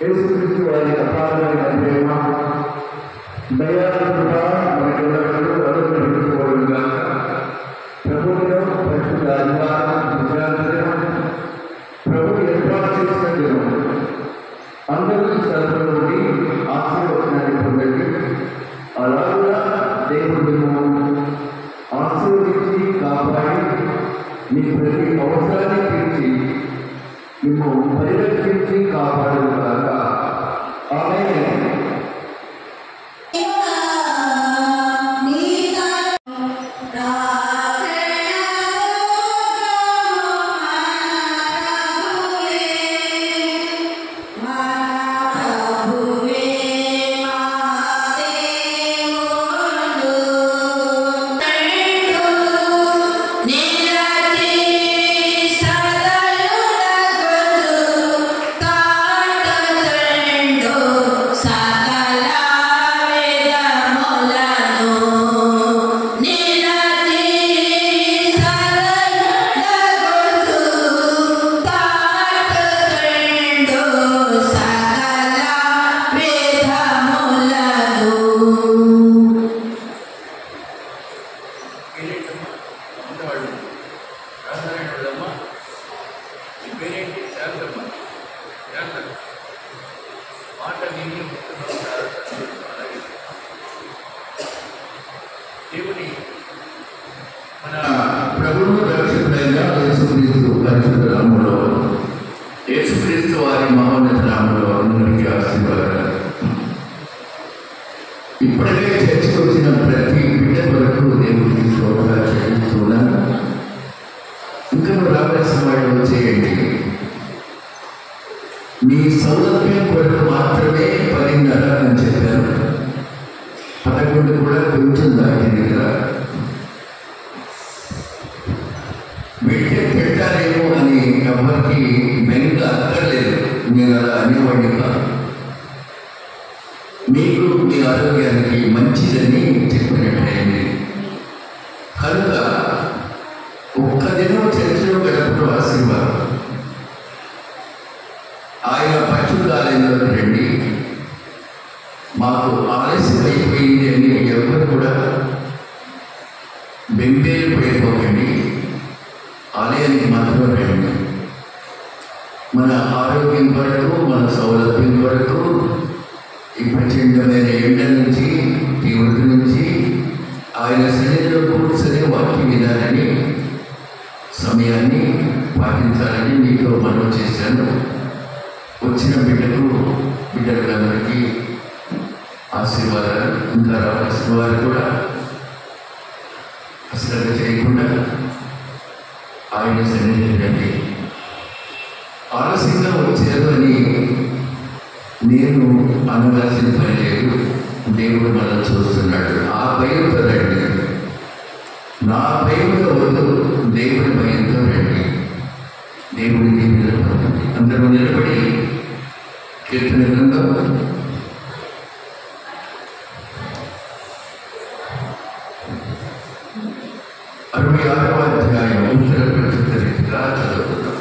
యేసుక్రీస్తు వారి అపారమైన ప్రేమ దయా కృప మనకెల్లరికీ అనుగ్రహించబడును గాక. ప్రభువులో పరిశుద్ధ ఆదివారం విశ్రాంతి దినం, ప్రభు ఏర్పాటు చేసిన దినం. అందరూ శ్రద్ధ నుండి ఆశీర్వచనాన్ని పొందండి. అలాగా దేవుడు ఆశీర్వదించి కాపాడి మీ ప్రతి అవసరాన్ని తీర్చి మిమ్మల్ని పరిరక్షించి కాపాడుగాక. ఆమేన్. దేవుని మన ప్రభువు రక్షకుడైన యేసుక్రీస్తు పరిశుద్ధ నామములో, యేసుక్రీస్తు వారి మహోన్నత నామములో అందరికీ ఆశీర్వాదాలు. ఇప్పటికే చర్చకు వచ్చిన ప్రతి బిడ్డ వరకు దేవుడికి స్తోత్రాలు చెల్లిస్తున్నాను. ఇంకా రావాల్సిన వాళ్ళు వచ్చేయండి. మీ సౌలభ్యం కొరకు మాత్రమే 10:30 అని చెప్పారు. 11 కూడా కొంచెం దాటింది కదా. వెంటనే పెట్టారేమో అని ఎవరికి మెంగా అక్కర్లేదు. నేను అలా అనేవాడిని కాదు. మీకు మీ ఆరోగ్యానికి మంచిదని చెప్పినట్టయింది. కనుక ఒక్క దినం చర్చలో గడపడం ఆశీర్వాదం. ఆయన పరిశుద్ధాలయంలోకి రండి. మాకు ఆలస్యం అయిపోయింది అని ఎవరు కూడా బెంబేలు పడిపోకండి. ఆలయానికి మాత్రం రండి. మన ఆరోగ్యం కొరకు, మన సౌలభ్యం కొరకు, ఈ ప్రచండమైన ఎండ నుంచి, తీవ్రత నుంచి ఆయన సన్నిధిలో కూర్చొని వాక్యం వినాలని, సమయాన్ని పాటించాలని మీతో మనవి చేశాను. వచ్చిన బిడ్డలందరికీ ఆశీర్వాదాలు. ఇంకా రావాల్సిన వారు కూడా అశ్రద్ధ చేయకుండా ఆయన సన్నిధికి రండి. ఆలస్యంగా వచ్చారు అని నేను అనవలసిన పని లేదు. దేవుడు మనం చూస్తున్నాడు. ఆ భయంతో రండి. నా భయంతో వద్దు, దేవుడి భయంతో రండి. దేవుడి దీవెనలు పొందండి. అందరూ నిలబడి కీర్తన గ్రంథం 66వ అధ్యాయం ఉత్తర ప్రసిద్ధ రీతిగా చదువుతున్నాం.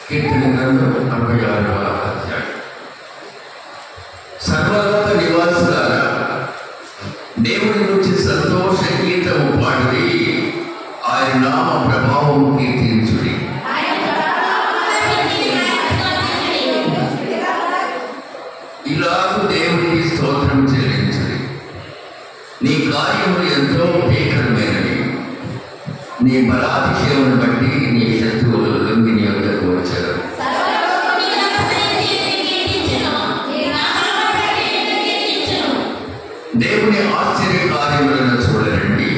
కీర్తన గ్రంథం 66వ అధ్యాయం. సర్వలోక నివాసులారా, దేవుడి నుంచి సంతోష గీతము పాడి ఆయన నామ ప్రభావం కీర్తించుడి. ఇలాగూ దేవుడికి స్తోత్రం చెల్లించుడి. నీ కార్యములు ఎంతో భీకరమైనవి. నీ బలాతిశయమును బట్టి నీ శత్రువులు లొంగి నీ వద్దకు వచ్చారు. దేవుని ఆశ్చర్య కార్యములను చూడరండి.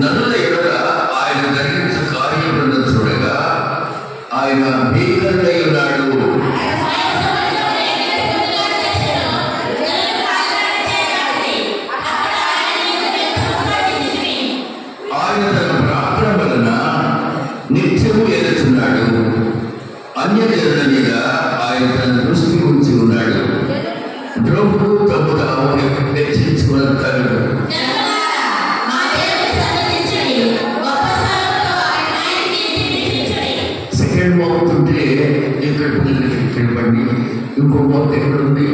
నదుల ఎదుట ఆయన జరిగించు కార్యములను చూడగా ఆయన భీకరుడై ఉన్నాడు. ఆయన తన ప్రార్థన వలన నిత్యము ఎదుగుతున్నాడు. అన్యజనుల మీద ఆయన తన దృష్టి ఉంచి ఉన్నాడు. ద్రోహుడు తప్పు తాము హెచ్చించుకున్నారు. సెకండ్ అవుతుంటే ఇక్కడ పిల్లలకి ఇక్కడ బండి, ఇంకో మౌత్ ఎక్కడుంది,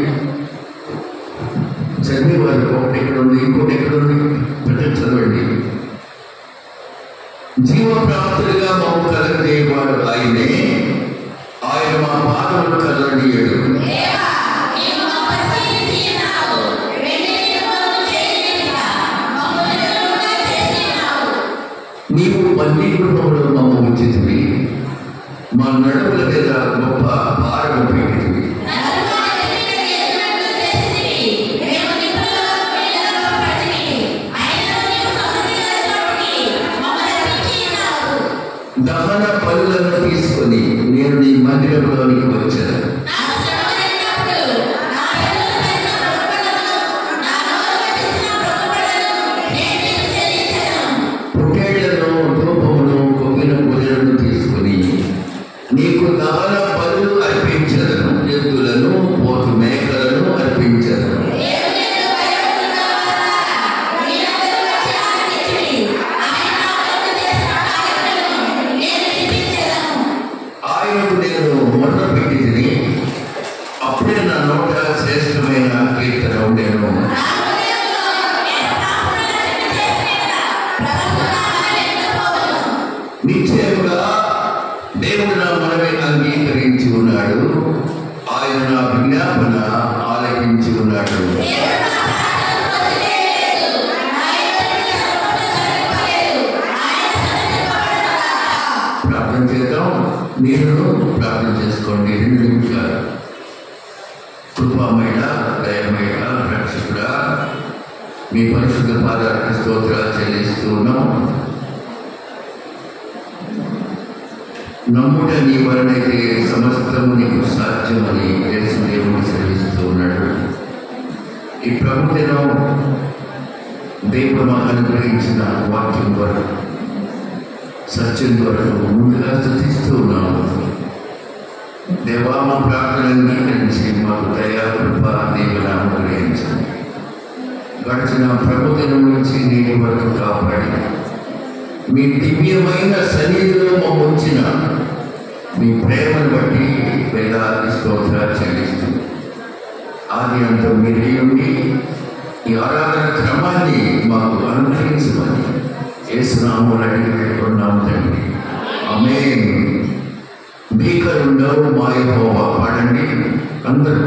చదివేవారు ఒకటి ఎక్కడ ఉంది, ఇంకోటి ఎక్కడుంది, ప్రజలు చదవండి. జీవప్రాప్తులుగా మాకు కలగజేయవాడు ఆయనే, ఆయన మా పాదములు కదలనీయడు. నీవు మళ్ళీ గృహంలో మమ్మ ఉంచితివి, మా నడుముల మీద గొప్ప భారం పెట్టితివి. దహన పనులను తీసుకొని నేను నీ మందిరంలోనికి వచ్చాను. పొట్టేళ్లను, ధూపమును, కొవ్విన పూజలను తీసుకుని నీకు దహన పనులు అర్పించదను, ఎద్దులను, పోతు మేకలను అర్పించదను. ఆయనకు నేను మొదట పెట్టి తిని అప్పుడే నా నోట శ్రేష్టమైన కీర్తన ఉండేను. నిశ్చయముగా దేవుడు నా మనమే అంగీకరించి ఉన్నాడు, ఆయన నా విజ్ఞాపన ఆలకించి ఉన్నాడు. ప్రార్థన చేద్దాం. మీరు ప్రార్థన చేసుకోండి 2 నిమిషాలు. కృపామయ, దయమయ, రక్షకుడా, మీ పరిశుద్ధ పాదాలకు స్తోత్రాలు చెల్లిస్తూ ఉన్నాం. నమ్ముట నీ వలనైతే సమస్తము నీకు సాధ్యమని యేసు దేవుడు సెలవిస్తూ ఉన్నాడు. ఈ ప్రభుత్వం దేవుడు మాకు అనుగ్రహించిన వాక్యం ద్వారా, సత్యం కొరకు ముందుగా స్తుతిస్తూ ఉన్నాము. దేవా, మా ప్రార్థన అంగీకరించి మాకు దయా, కృప, దేవుని అనుగ్రహించండి. గడిచిన ప్రభుత్వం నుంచి నేటి వరకు కాపాడి మీ దివ్యమైన సన్నిధిలో మా ఉంచిన మీ ప్రేమను బట్టి వేలాది స్తోత్రాలు చెల్లిస్తూ ఆది అంతం మీరే ఉండి ఈ ఆరాధన క్రమాన్ని మాకు అనుగ్రహించమని యేసునామములో అడిగి వేడుకొన్నాము తండ్రి. ఆమేన్. భీకరుండవు మా యెహోవా పాడండి అందరూ.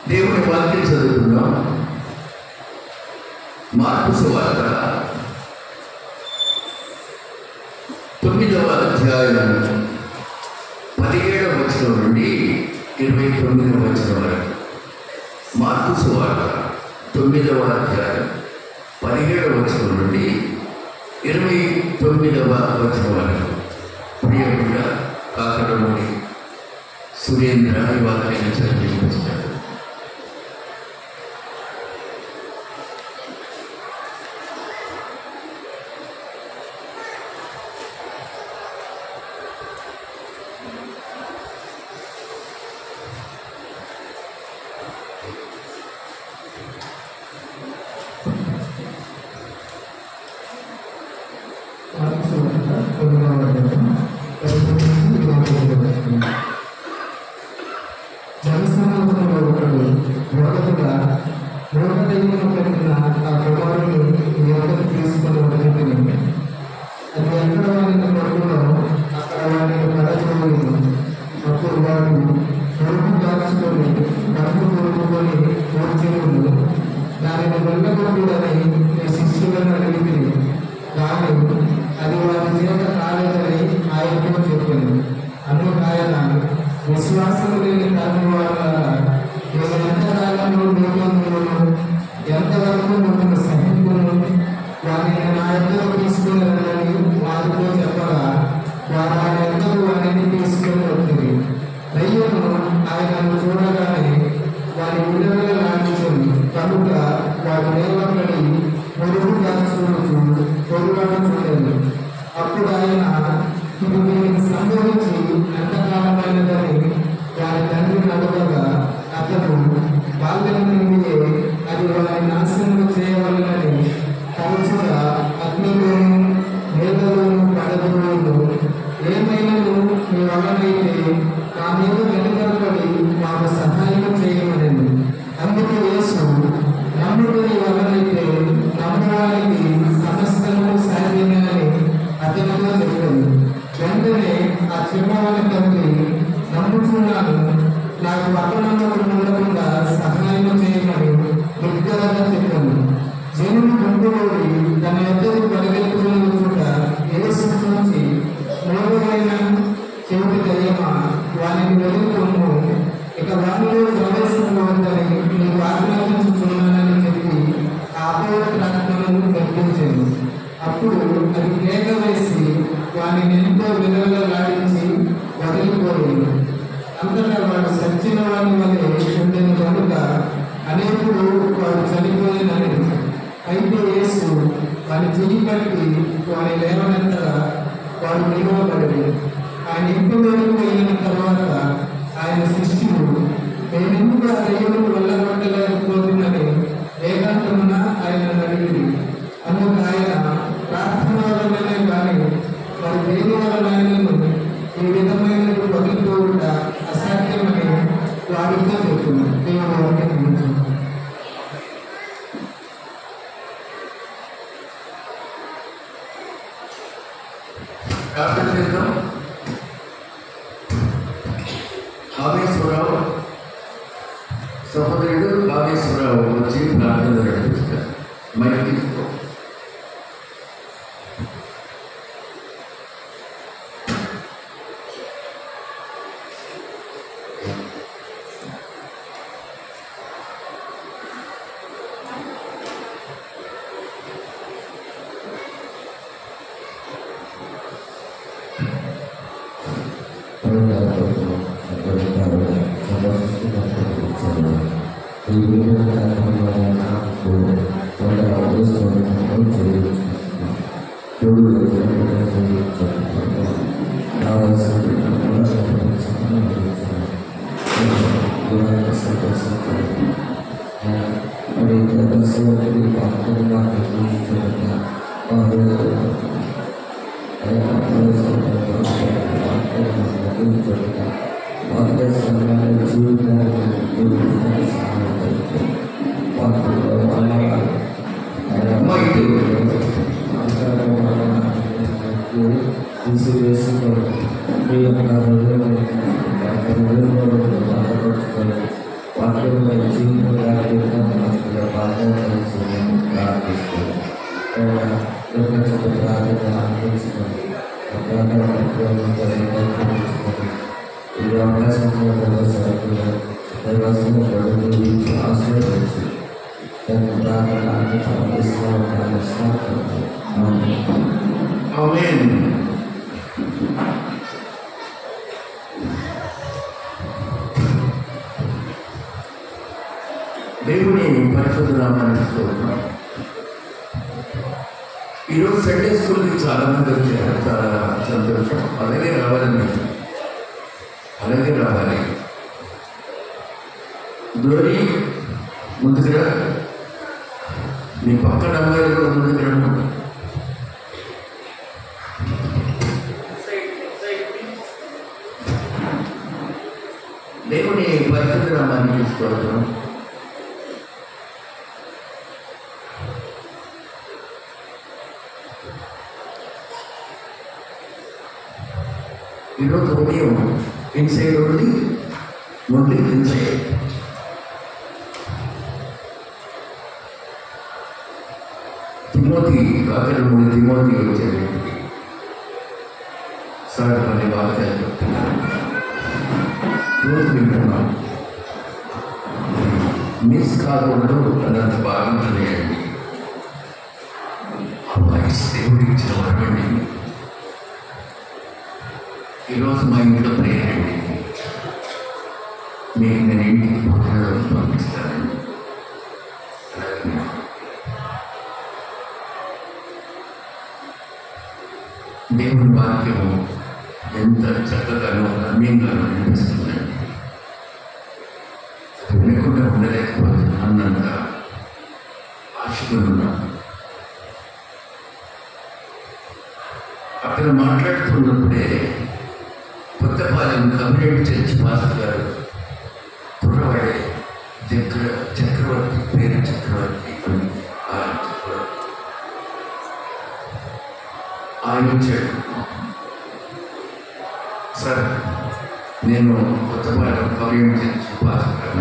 దేవుని వాక్యం చదువుతున్నాం. మార్కు సువార్త 9వ అధ్యాయం 17వ వచనం నుండి 29వ వచనం వరకు. మార్కు సువార్త 9వ అధ్యాయం 17వ వచనం నుండి 29వ వచనం ప్రియముగా కాకడలోని సురేంద్ర ఈ వాక్యాన్ని చదివించాడు. దానిని వెళ్ళకూడదని శిష్యులను అడిగి కానీ అది వారి చేత కాలేదని ఆయనతో చెప్పింది. అందుకు ఆయన విశ్వాసం లేని కారణం వల్ల నేను ఎంతకాలంలో లోకంలో ఎంతవరకు మిమ్మల్ని సహించును వారిని నా ఎంతలో తీసుకుని వెళ్ళని వారితో చెప్పగా వారు ఆయన ఎంతకు వారిని తీసుకుని వచ్చింది. దయ్యము ఆయనను చూడగానే వారి విలువలు లాంటించింది కనుక వారి నిలబడి పొరుగుగా చూడలేదు. అప్పుడు ఆయన ఇది దీనికి సంభవించి ఎంతకాలమైనదని వారి తండ్రిని అడగగా అతను బాల్యం నుండి అది వారి నాశనం చేయవలనని తరచుగా అగ్నిలోను నేలలోను పడదలోను ఏమైనాను మీ వలనైతే నా మీద వెనుకబడి మాకు సహాయం చేయమని. అందుకు యేసు నమ్ముకుని వలనైతే నమ్మడానికి సమస్తము సాధ్యమే అని అతనితో చెప్పింది. వెంటనే ఆ చిన్నవాడి తండ్రి నమ్ముతున్నాను, నాకు అపనమ్మకం ఉండకుండా సహాయం చేయమని బిగ్గరగా చెప్పింది. జనులు గుంపులోని తన ఎద్దరు పరిగెత్తుకుంటా యేసు నుంచి మూడవైన చెవిటి దయ్యమా వారిని వెలుగుతున్నాము, ఇక వారిలో ప్రవేశించవద్దని నీకు ఆజ్ఞాపించుతున్నానని చెప్పి ఆ అపవిత్రాత్మను గర్భించింది. అప్పుడు అది కేక వేసి వారిని ఎంతో విలువలాడించి వదిలిపోయింది. అంతటా వాడు సచ్చిన వారి వలె ఉండేది కనుక అనేకులు వాడు చనిపోయినని. అయితే యేసు వారి చెయ్యి పట్టి వారి లేవనంతగా వాడు నిలవబడి ఆయన ఇంటిలోకి వెళ్ళిన తర్వాత ఆయన శిష్యులు నేనెందుకు ఆ దయ్యమును వెళ్ళగొట్టలేకపోతుందని ఏకాంతమున ఆయన అడిగింది. అందుకు ఆయన ప్రార్థన వలననే కానీ వారి దేని వలనైనను ఈ విధమైన వదిలిపోవుట అసాధ్యమని వాడితో చెప్తున్నాను. దేవుడు వాక్యం ప్రార్థన చేద్దాం. కామేశ్వరరావు సహోదరుడు కామేశ్వరరావు వచ్చి ప్రార్థన నడిపిస్తారు. మైక్ తీసుకో. ఆశీర్వదించి ఆమేన్. దేవుని పరిశుద్ధ నామానికి స్తోత్రం. ఈరోజు సండే స్కూల్కి చాలా మంది వచ్చారు, చాలా సంతోషం. అలాగే రావాలండి, అలాగే రావాలి. గ్లోరీ ముందుగా మీ పక్కన అమ్మాయిలు కూడా ముందుకు రండి. దేవుని పరిశుద్ధ నామానికి స్తోత్రం. ఈరోజు ఉదయం ఇన్సైడ్ ఉంది, ఓన్లీ ఇన్సైడ్. తిమోతి అక్కడ 3 తిమోతి వచ్చాడు. సార్ కొన్ని బాగా చెప్తున్నాను, రోజు వింటున్నాం. మిస్ కాకుండా అన్నంత బాగా చేయండి. ఆ వాయిస్ దేవుడు ఇచ్చిన వరమండి. ఈరోజు మా ఇంట్లో ప్రేయర్ అండి. మీకు నేను ఇంటికి భోజనం పంపిస్తానండి. దేవుని వాక్యము ఎంత చక్కగానో రమ్యంగానో అనిపిస్తుందండి. వినకుండా ఉండలేకపోతే అన్నంత ఆశగా ఉన్నాను. అక్కడ మాట్లాడుతున్నప్పుడే కొత్తపాలెం కమ్యూనిటీ చర్చ్ మాస్టర్ గారు కుర్రవాడే చక్రవర్తి పేరు చక్రవర్తి ఆయన వచ్చాడు. సార్ నేను కొత్తపాలెం కమ్యూనిటీ చర్చ్ మాస్టర్,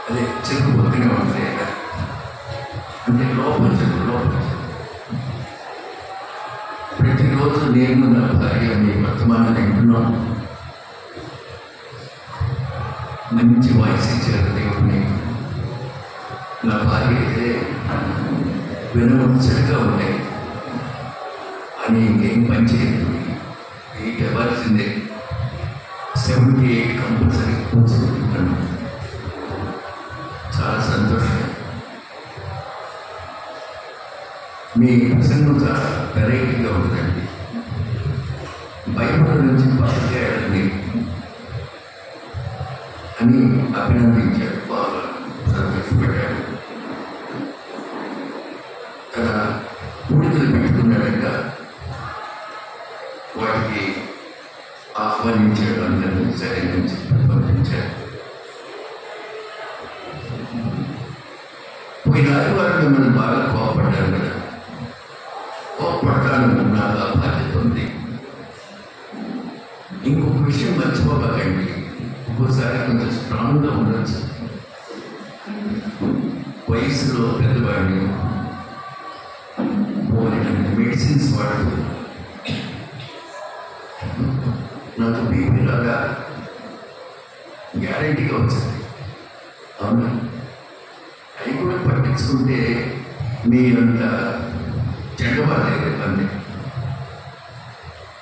అదే చెరుకు పక్కనే ఉంటుంది అంటే లోపల ప్రతిరోజు నేను నా భార్య మీ వర్తమానం వింటున్నాను. మంచి వాయిస్ ఇచ్చారు దేవుడిని. నా భార్య అయితే వినవలసిగా ఉన్నాయి అని ఇంకేం పని చేయదు. 8 అవ్వాల్సిందే, 78 కంపల్సరీ కూర్చుంటున్నాను. చాలా సంతోషం. మీ ప్రసంగం చాలా వెరైటీగా ఉంటుందండి. బైబిల్ నుంచి పాఠాలండి అని అభినందించాడు, బాగా సంతోషపడ్డాడు. తన పూడికలు పెట్టుకున్నాడంట, వాటికి ఆహ్వానించాడు. అందరినీ సరే నుంచి పంపించాడు. పోయిన ఆదివారం మిమ్మల్ని బాగా కోపడ్డారు కదా. కోపడతాను, నాకు ఆ బాధ్యత ఉంది. ఇంకొక విషయం మర్చిపోకండి, ఒక్కోసారి కొంచెం స్ట్రాంగ్గా ఉండొచ్చు. వయసులో పెద్దవాడిని మెడిసిన్స్ వాడుతూ నాకు బీపీ లాగా గ్యారంటీగా వచ్చింది. అవునా? అవి కూడా పట్టించుకుంటే మీ అంత చెడ్డవాళ్ళే అంతే.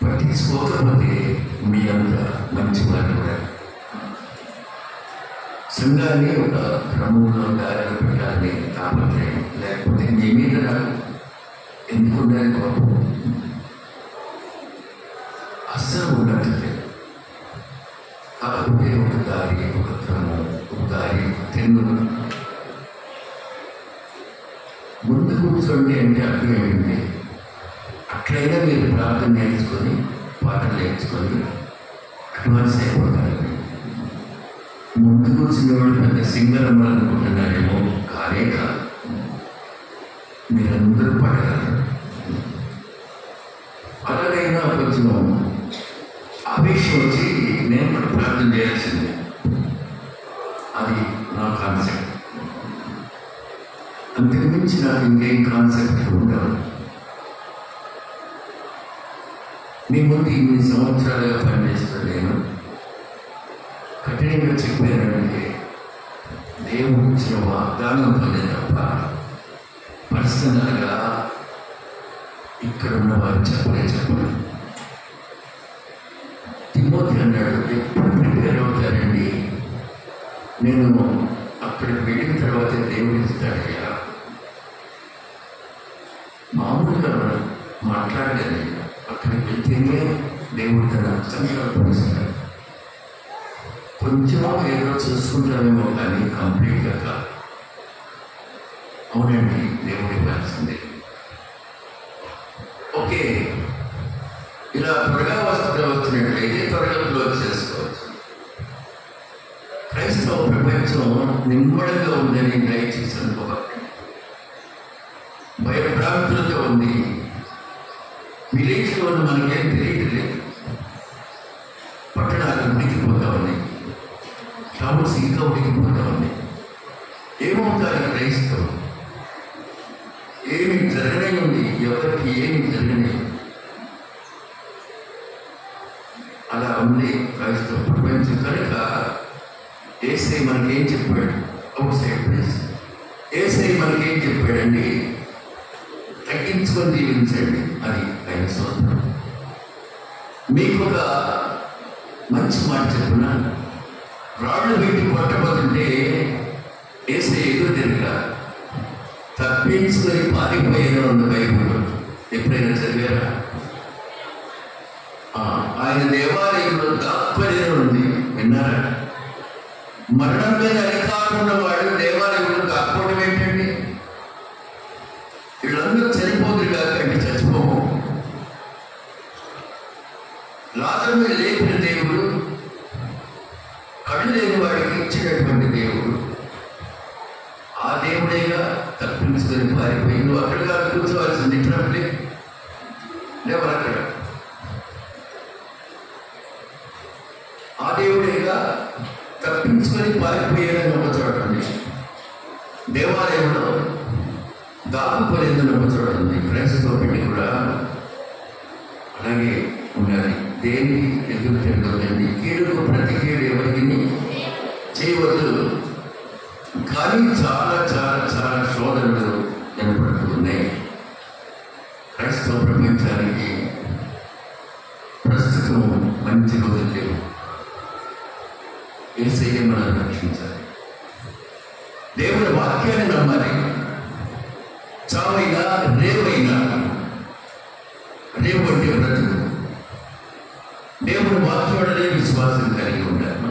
పట్టించుకోకపోతే మీ అంత మంచి వాళ్ళు కూడా. సంఘాన్ని ఒక క్రమంలో దారిలో పెట్టాలని తాపత్రయం, లేకపోతే మీ మీద ఎందుకు ఉండాలి కోపం? అస్సలు ఉండట్లేదు. కాకపోతే ఒక దారి, ఒక క్రమం, ఒక దారి, తెన్ను ముందు కూర్చోండి అంటే అర్థం ఏమిటి? అట్లయినా మీరు ప్రార్థన నేర్చుకొని, పాటలు నేర్చుకొని అడ్వాన్స్ అయిపోతారు. ముందు కూర్చునేవాడు పెద్ద సింగర్ అవ్వాలనుకుంటున్నాడేమో, కానే కాదు. మీరందరూ పడగలరు. అలాగైనా కొంచెం ఆవేశం వచ్చి నేను కూడా ప్రార్థన చేయాల్సిందే. అది నా కాన్సెప్ట్. అంతకుమించి నాకు ఇంకేం కాన్సెప్ట్ ఉండవు. మీ ముందు ఇన్ని సంవత్సరాలుగా పనిచేస్తాను. నేను కఠినంగా చెప్పానంటే దేవుడు ఇచ్చిన వాగ్దానం పని తప్ప పర్సనల్గా ఇక్కడ ఉన్నవారు చెప్పరు. తిమోతి అన్నాడు, ఎప్పుడు ప్రిపేర్ అవుతానండి, నేను అక్కడికి వెళ్ళిన తర్వాత దేవుడు ఇస్తాడయ్యా. మామూలుగా మాట్లాడలేదు, అక్కడికి వెళ్తేనే దేవుడు తన సంకల్పనిస్తాడు. కొంచెం ఏదో చూసుకుంటామేమో కానీ కంప్లీట్గా కాదు. అవునండి, దేవుడు ఇవ్వాల్సిందే. ఓకే, ఇలా త్వరగా వస్తున్నట్లయితే త్వరగా క్లోజ్ చేసుకోవచ్చు. క్రైస్తవ ప్రపంచం నిమ్మడంగా ఉందని దయచేసి అనుకోవాలి. భయభ్రాంతులతో ఉంది. విలేజ్లో మనకేం తెలియట్లేదు. పట్టణాలు ఉడికిపోతా ఉన్నాయి, టౌన్స్ ఇంకా ఉడికిపోతా ఉన్నాయి. ఏమవుతారు క్రైస్తవం? ఏమి జరగనే ఉంది, ఎవరికి ఏమి జరగనే. అలా ఉంది క్రైస్తవ ప్రపంచం. కనుక యేసయ్య మనకేం చెప్పాడు? Out side place. యేసయ్య మనకేం చెప్పాడండి? తగ్గించుకొని జీవించండి. అది ఆయన సూత్రం. మీకు ఒక మంచి మాట చెప్పున్నా, రాళ్ళు వీటి కొట్టబోతుంటే యేసయ్య ఎదురు తిరిగా తప్పించుకొని పారిపోయేలా ఉంది బైబిల్. ఎప్పుడైనా చదివారా? ఆయన దేవాలయంలో దాక్కునే ఉంది, విన్నారా? మరణం మీద అధికారం ఉన్నవాడు దేవాలయంలో దాక్కోవడం ఏంటండి? వీళ్ళందరూ చనిపోదురు కాకండి, చచ్చిపోము. లాజరుని లేపిన దేవుడు, కళ్ళు లేని వాడికి ఇచ్చినటువంటి దేవుడు, ఆ దేవుడేగా తప్పించుకొని పారిపోయి. నువ్వు అక్కడ కాదు కూర్చోవలసింది, ఇట్లే లేవరు అక్కడ. ఆ దేవుడేగా తప్పించుకొని పారిపోయేదని ఒక చూడండి. దేవాలయంలో దాపుకోలేదని ఒక చూడండి. క్రైస్తవ పెట్టి కూడా అలాగే ఉండాలి. దేనికి ఎదురు తిరగదండి. కీడుకు ప్రతి కీడు ఎవరికి చేయవద్దు. కానీ చాలా చాలా చాలా శోధనలు ఏర్పడుతున్నాయి క్రైస్తవ ప్రపంచానికి. ప్రస్తుతం మంచి రోజులు లేవు. యేసయ్య మనం రక్షించాలి. దేవుని వాక్యాన్ని నమ్మాలి. చావైనా రేవైనా, రేవు అంటే బ్రతుకు. దేవుని వాక్యాలనే విశ్వాసం కలిగి ఉండాలి.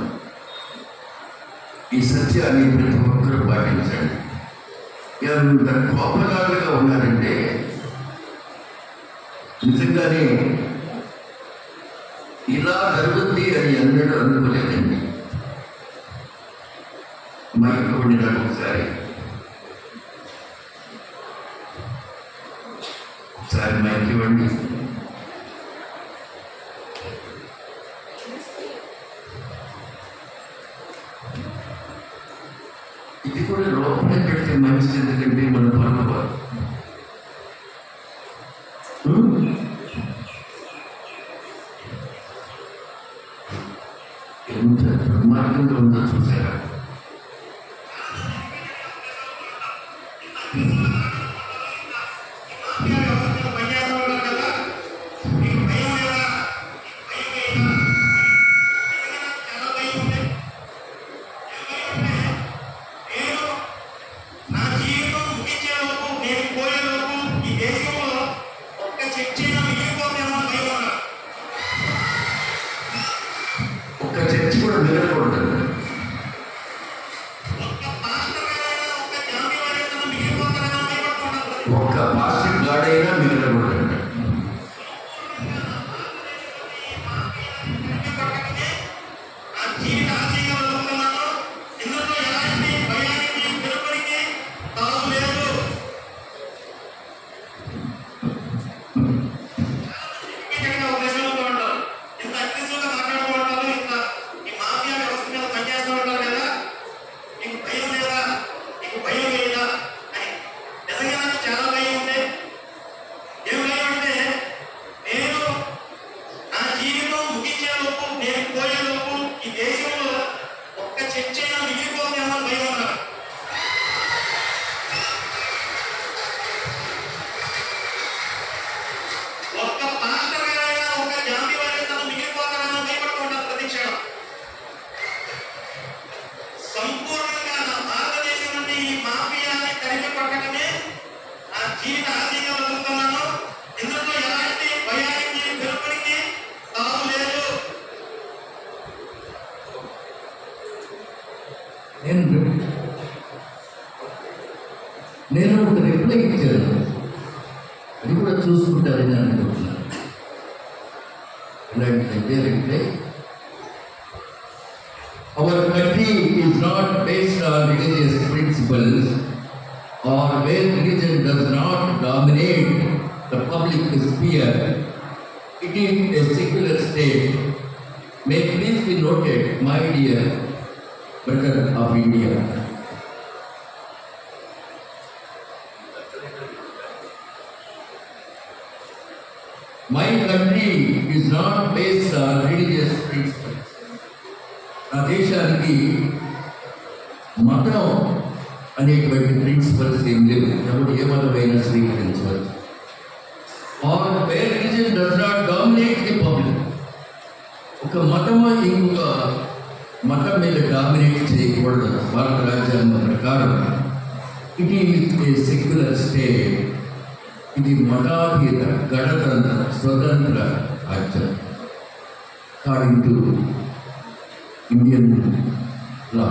ఈ సత్యాన్ని ప్రతి ఒక్కరూ పాటించండి. ఎంత కోపగాలుగా ఉన్నారంటే నిజంగానే ఇలా జరుగుద్ది అని అన్నట్టు అనుకోలేదండి. మైక్ వండినాడు ఒకసారి మైక్ ఇవ్వండి. ఇది కూడా లోపల పెడితే మంచిది, ఎందుకంటే మన పనుకోవాలి. ఎంత దుర్మార్గంగా ఉందో చూసారా? ఒక్క పాస్టర్ గాడైనా మిగలకూడదండి. చాలా భయం ఉంది. జీవిత ఆశయంగా బతుకుతున్నాను. ఇందులో ఎలాంటి భయానికి వెలుపడికి తావు లేదు. నేను ఒక రిప్లై ఇచ్చాను, అది కూడా చూసుకుంటారని అనుకుంటున్నాను. ఎలాంటిదంటే reply, our country is not based on religious principles or where religion does not dominate the public sphere. It is a secular state. May please be noted, my dear brother of India. My country is not based on religious principles. నా దేశానికి మతం అనేటువంటి principles ఏం లేవు. ఎవరు ఏ మతమైనా స్వీకరించవచ్చు. Or where religion does not dominate the public. ఒక మతము ఇంకొక మతం మీద డామినేట్ చేయకూడదు. భారత రాజ్యాంగం ప్రకారం it is a secular state. ఇది మతాతీత గణతంత్ర స్వతంత్ర రాజ్యం అకార్డింగ్ టు ఇండియన్ లా,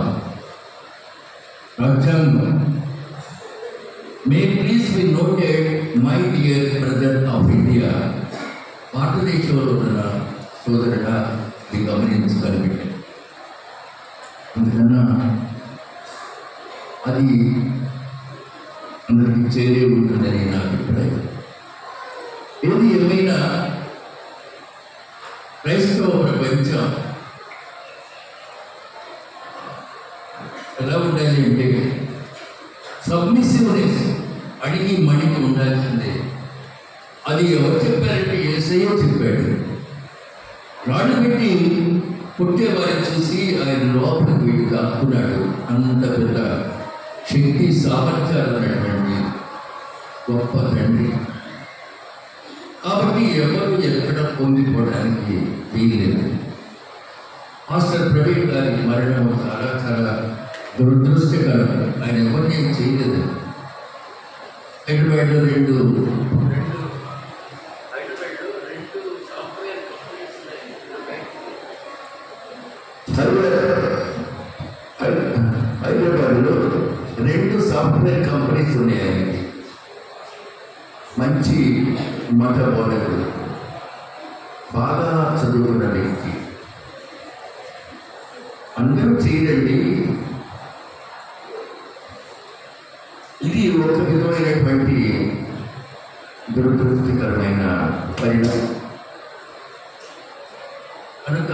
రాజ్యాంగం. May please be noted, my dear brother of India. భారతదేశంలో ఉన్న సోదరుడా, ఇది గమనించగలిగితే అందుకన్నా అది అందరికీ చేరే ఉంటుందని నా అభిప్రాయం. ఏది ఏమైనా క్రైస్తవ ప్రపంచం ఎలా ఉండాలి అంటే సబ్మిసివ్నెస్, అడిగి మడిగి ఉండాల్సిందే. అది ఎవరు చెప్పారంటే యేసయ్య చెప్పాడు. రాళ్ళు పెట్టి పుట్టేవారిని చూసి ఆయన లోపలికి వెళ్ళి దాక్కున్నాడు. అంత పెద్ద శక్తి సామర్థ్యాలు ఉన్నటువంటి గొప్ప తండ్రి. కాబట్టి ఎవరు ఎక్కడ పొందిపోవడానికి వీల్లేదు. మాస్టర్ ప్రవీణ్ గారి మరణం చాలా చాలా దురదృష్టకరం. ఆయన ఎవరిని చేయలేదు. హైదరాబాద్లో రెండు హైదరాబాద్లో 2 సాఫ్ట్వేర్ కంపెనీస్ ఉన్నాయండి. మంచి మత బోధకుడు, బాగా చదువుకున్న వ్యక్తి. అందరూ చేయరండి. ఇది ఒక విధమైనటువంటి దురదృష్టకరమైన పరిణామం. కనుక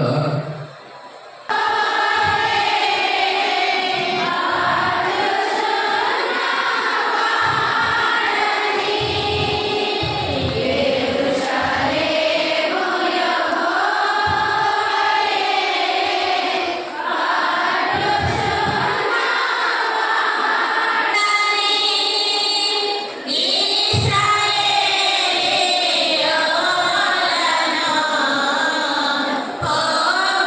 Oh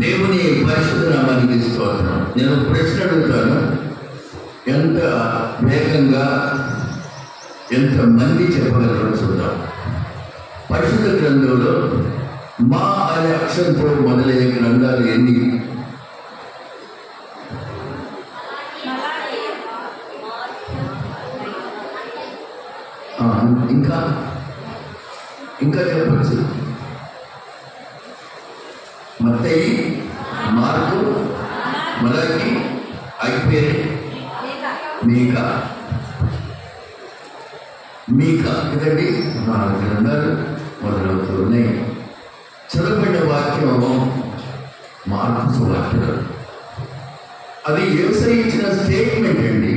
దేవుని పరిశుద్ధ నామానికి స్తోత్రం. నేను ప్రశ్న అడుగుతాను, ఎంత వేగంగా ఎంత మంది చెప్పగలరో చూద్దాం. పరిశుద్ధ గ్రంథంలో మా అనే అక్షరంతో మొదలయ్యే గ్రంథాలు ఎన్ని? ఇంకా ఇంకా చెప్పచ్చు. మత్తయి, మార్కు, మలాకి, అయిపోయి మీకా కదండి 4 గ్రంథాలు మొదలవుతూ ఉన్నాయి. చదవబడిన వాక్యం మార్కు సువార్త. అది యేసు ఇచ్చిన స్టేట్మెంట్ అండి,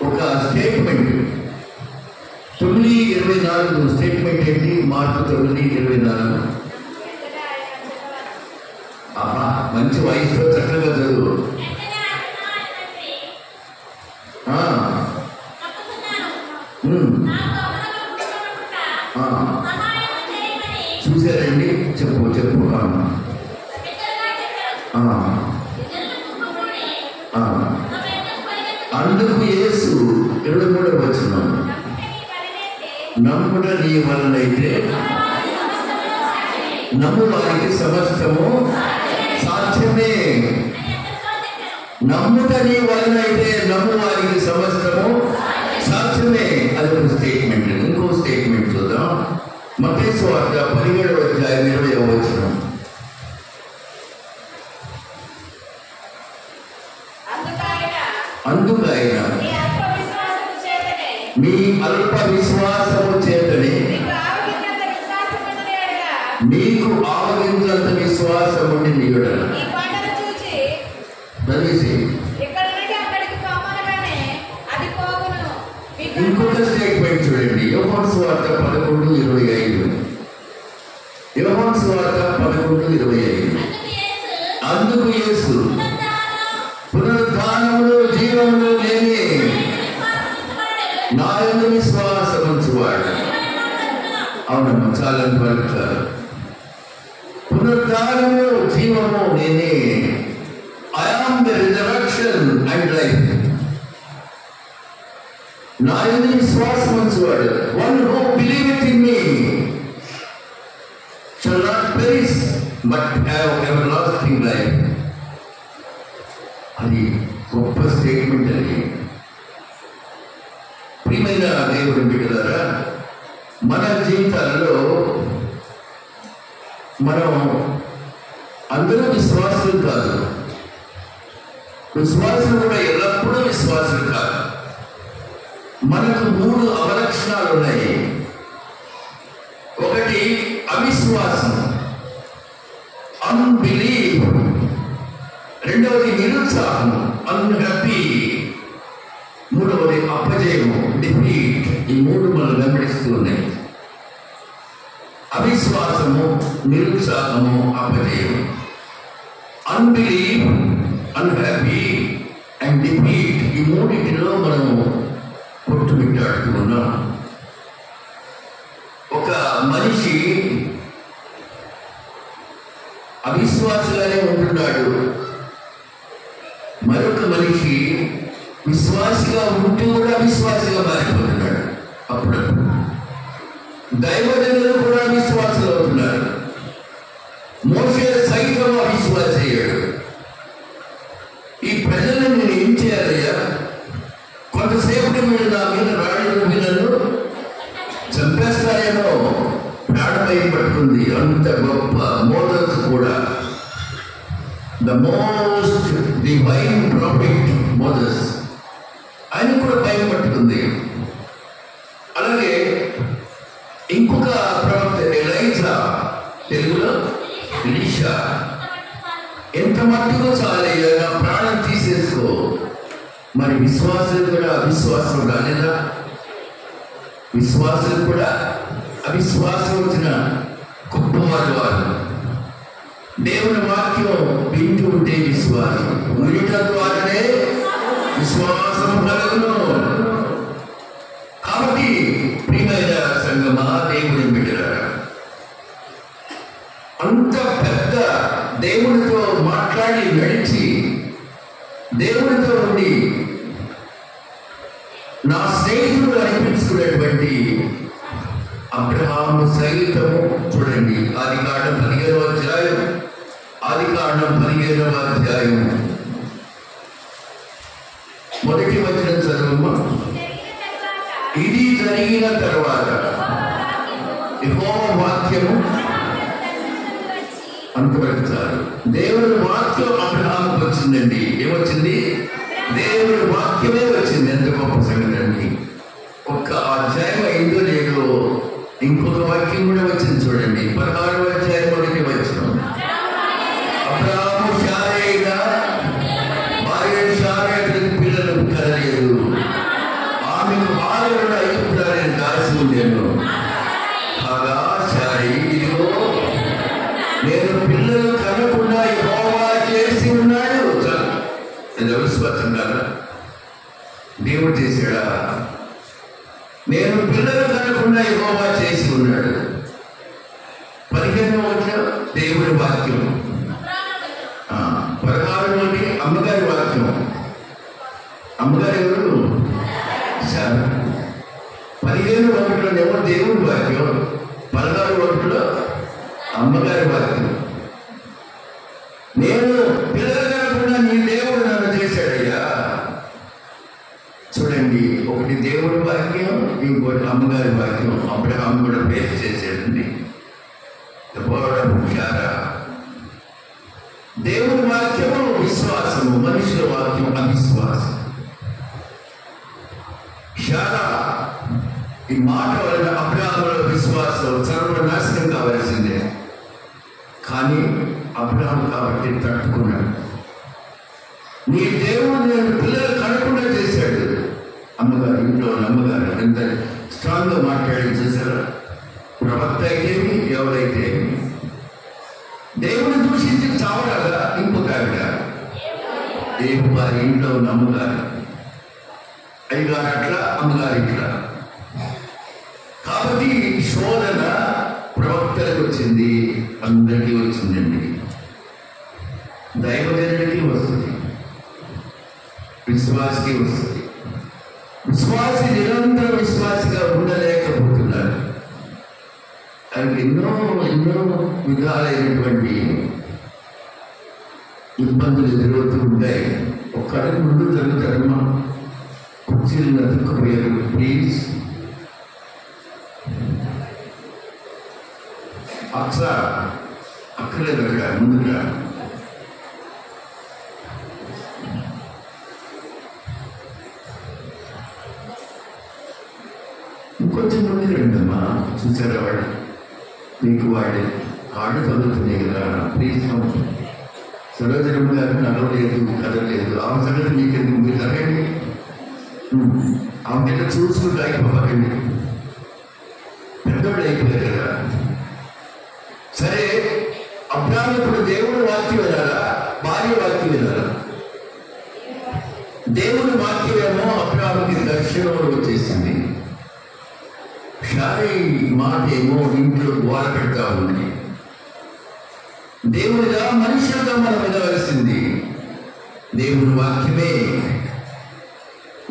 ఒక స్టేట్మెంట్. 9:24 స్టేట్మెంట్ ఏంటి? మార్కు 9:24. మంచి వయసులో చక్కగా చదువు. చూసారండి? చెప్పు. అందుకు యేసు 23వ వచనం, నమ్ముట నీ వలనైతే నమ్ము వారికి సమస్తము సాధ్యమే. నమ్ముట నీ వలనైతే నమ్ము వారికి సమస్తము సాధ్యమే. అదొక స్టేట్మెంట్. ఇంకో స్టేట్మెంట్ చూద్దాం. మత్తయి సువార్త 17వ అధ్యాయం 20వ వచనం. అందుకైన మీ అల్ప విశ్వాసము చేతనే నీకు ఆవగించంత విశ్వాసం ఉండి నీయుడన. ఇంకొక స్టేట్మెంట్ చూడండి. యోహాను సువార్త 11:25. యోహాను సువార్త 11:25. అందుకు యేసు, పునరుద్ధానములు జీవములు లేని నా యందు విశ్వాసం ఉంచువాడు. అవునమ్మా, చాలా పలుకుతారు. పునరుద్ధానము జీవము నేనే. I am the resurrection and life. నా యందు విశ్వాసం ఉంచువాడు. One who believeth in me shall not perish but have everlasting life. అది గొప్ప స్టేట్మెంట్. అది ప్రియమైన దేవుని బిడ్డలారా, మన జీవితాలలో మనం అందరూ విశ్వాసులు కాదు. విశ్వాసులు కూడా ఎల్లప్పుడూ విశ్వాసులు కాదు. మనకు 3 అవలక్షణాలు ఉన్నాయి. ఒకటి అవిశ్వాసం, అన్బిలీవ్. రెండవది నిరుత్సాహం, అన్హ్యాపీ. మూడవది అపజయము, డిఫీట్. ఈ 3 మనం వెంబడిస్తూ ఉన్నాయి. అవిశ్వాసము, నిరుత్సాహము, అపజయం. Unbelieve, unhappy and defeat. ఈ 3 మనము కొట్టుమిట్టాడుతూ ఉన్నాం. ఒక మనిషి అవిశ్వాసగానే ఉంటున్నాడు, మరొక మనిషి విశ్వాసిగా ఉంటూ కూడా అవిశ్వాసిగా మారిపోతున్నాడు. అప్పుడప్పుడు దైవజనులు కూడా అవిశ్వాసులు అవుతున్నారు. మోషే సైతం అవిశ్వాసి అయ్యాడు. ఈ ప్రజలను నేను ఏం చేయాలయ్యా? కొంతసేపటి మీరు నా మీద రాళ్ళు నన్ను చంపేస్తారేమో ప్రాణమై పట్టుకుంది. అంత గొప్ప మోసస్ కూడా, the most divine profit Moses, ఆయన కూడా భయం పట్టుకుంది. అలాగే ఇంకొక ప్రవక్త ఎలీషా, తెలుగులో ఎలీషా, ఎంత మట్టుకు చాలయ్యా నా ప్రాణం తీసేసుకో. మరి విశ్వాసులు కూడా అవిశ్వాసం రాలేదా? విశ్వాసులు కూడా అవిశ్వాసం వచ్చిన గొప్పవారు వారు. దేవుని వాక్యం వింటూ ఉంటే విశ్వాసం, వినటం ద్వారానే విశ్వాసం కలుగును. కాబట్టి ప్రియమైన సంగమా, దేవుని బిడ్డలారా, అంత పెద్ద దేవునితో మాట్లాడి నడిచి దేవునితో ఉండి నా స్నేహితుడు అనిపించుకునేటువంటి అబ్రహాము సైతము చూడండి, ఆదికాండం 15వ అధ్యాయం, ఆదికాండం 15వ అధ్యాయం మొదటి వచనం చదువు. ఇది జరిగిన తర్వాత యెహోవా వాక్యము అంతవరకు చాలు. దేవుని వాక్యం అబ్రహాముకు వచ్చిందండి. ఏమొచ్చింది? దేవుని వాక్యమే వచ్చింది. ఎంత గొప్ప సంగతి అండి. ఒక్క అధ్యాయం అయిందో లేదో ఇంకొక వాక్యం కూడా వచ్చింది చూడండి. 16వ అధ్యాయం మొదటి వచనం. అబ్రహాము శారయిగా భార్య శారయికి పిల్లలు కలలేదు. ఆమెకు 6 ఐగుప్తులను కాసి ఉండేను. కాగా శారయి, ఇదిగో నేను పిల్లలు కనకుండా యెహోవా చేసి ఉన్నాడు. ఇది విశ్వాసం కాదా? దేవుడు చేశాడా? నేను పిల్లలు కనకుండా యెహోవా చేసి ఉన్నాడు. 15వ దేవుడి వాక్యం, 16 అమ్మగారి వాక్యం. అమ్మగారు ఎవరు? 15:1 దేవుడి వాక్యం, 16:1 అమ్మగారి వాక్యం. నేను పిల్లలు కాకుండా నీ దేవుడు నన్ను చేశాడయ్యా. చూడండి, ఒకటి దేవుడి వాక్యం, ఇంకోటి అమ్మగారి వాక్యం. అబ్రహాం కూడా పేరు చేశాడండి. దేవుడి వాక్యము విశ్వాసము, మనుషుల వాక్యం అవిశ్వాసం. శారా ఈ మాట వలన అబ్రహాముల విశ్వాసం సర్వనాశనం కావాల్సిందే. కానీ అబ్రహాం కాబట్టి తట్టుకున్నాడు. నీ దేవుడు నేను పిల్లలు కనకుండా చేశాడు. అమ్మగారు, ఇంట్లో అమ్మగారు ఎంత స్ట్రాంగ్గా మాట్లాడి చేశారు. ప్రవక్త అయితేమి, ఎవరైతే దేవుని దూషించి చావరాగా ఇంకొక ఆవిడ, దేవుడు వారి ఇంట్లో ఉన్న అమ్మగారు. అయ్యగారు అట్లా, అమ్మగారు ఇట్లా. కాబట్టి శోధన ప్రవక్తలకు వచ్చింది, అందరికీ వచ్చిందండి. దైవజనుడికి వస్తుంది, విశ్వాసికి వస్తుంది. విశ్వాసి నిరంతర విశ్వాసిగా ఉండలేకపోతున్నారు. దానికి ఎన్నో విధాలైనటువంటి ఇబ్బందులు ఎదురవుతూ ఉంటాయి. ఒక్కడికి ముందు జరుగుతారమ్మా, కుర్చీలు అతుక్కుపోయారు. ప్లీజ్ అక్కర్లేదు, ముందుగా ఇంకొంచెం ముందుకు రండమ్మా. చూసారా వాడు మీకు వాడి కాళ్ళు తగులుతున్నాయి కదా. ప్లీజ్ సరోజనమ్మ గారు నడవలేదు, కదలేదు. ఆమె సంగతి మీకెందుకు, మీరు జరగండి. ఆమె చూసుకుంటూ అయిపోకండి, పెద్దోళ్ళు అయిపోయారు కదా. సరే, అబ్రాహాము ఇప్పుడు దేవుడు వాక్యం వినాలా, భార్య వాక్యం వినాలా? దేవుని వాక్యమేమో అబ్రాహాముకి దర్శనంలో వచ్చేసింది. శారీ మాట ఏమో ఇంట్లో గోల పెడతా ఉంది. దేవుడిగా మనుషులుగా మనం వినవలసింది దేవుని వాక్యమే.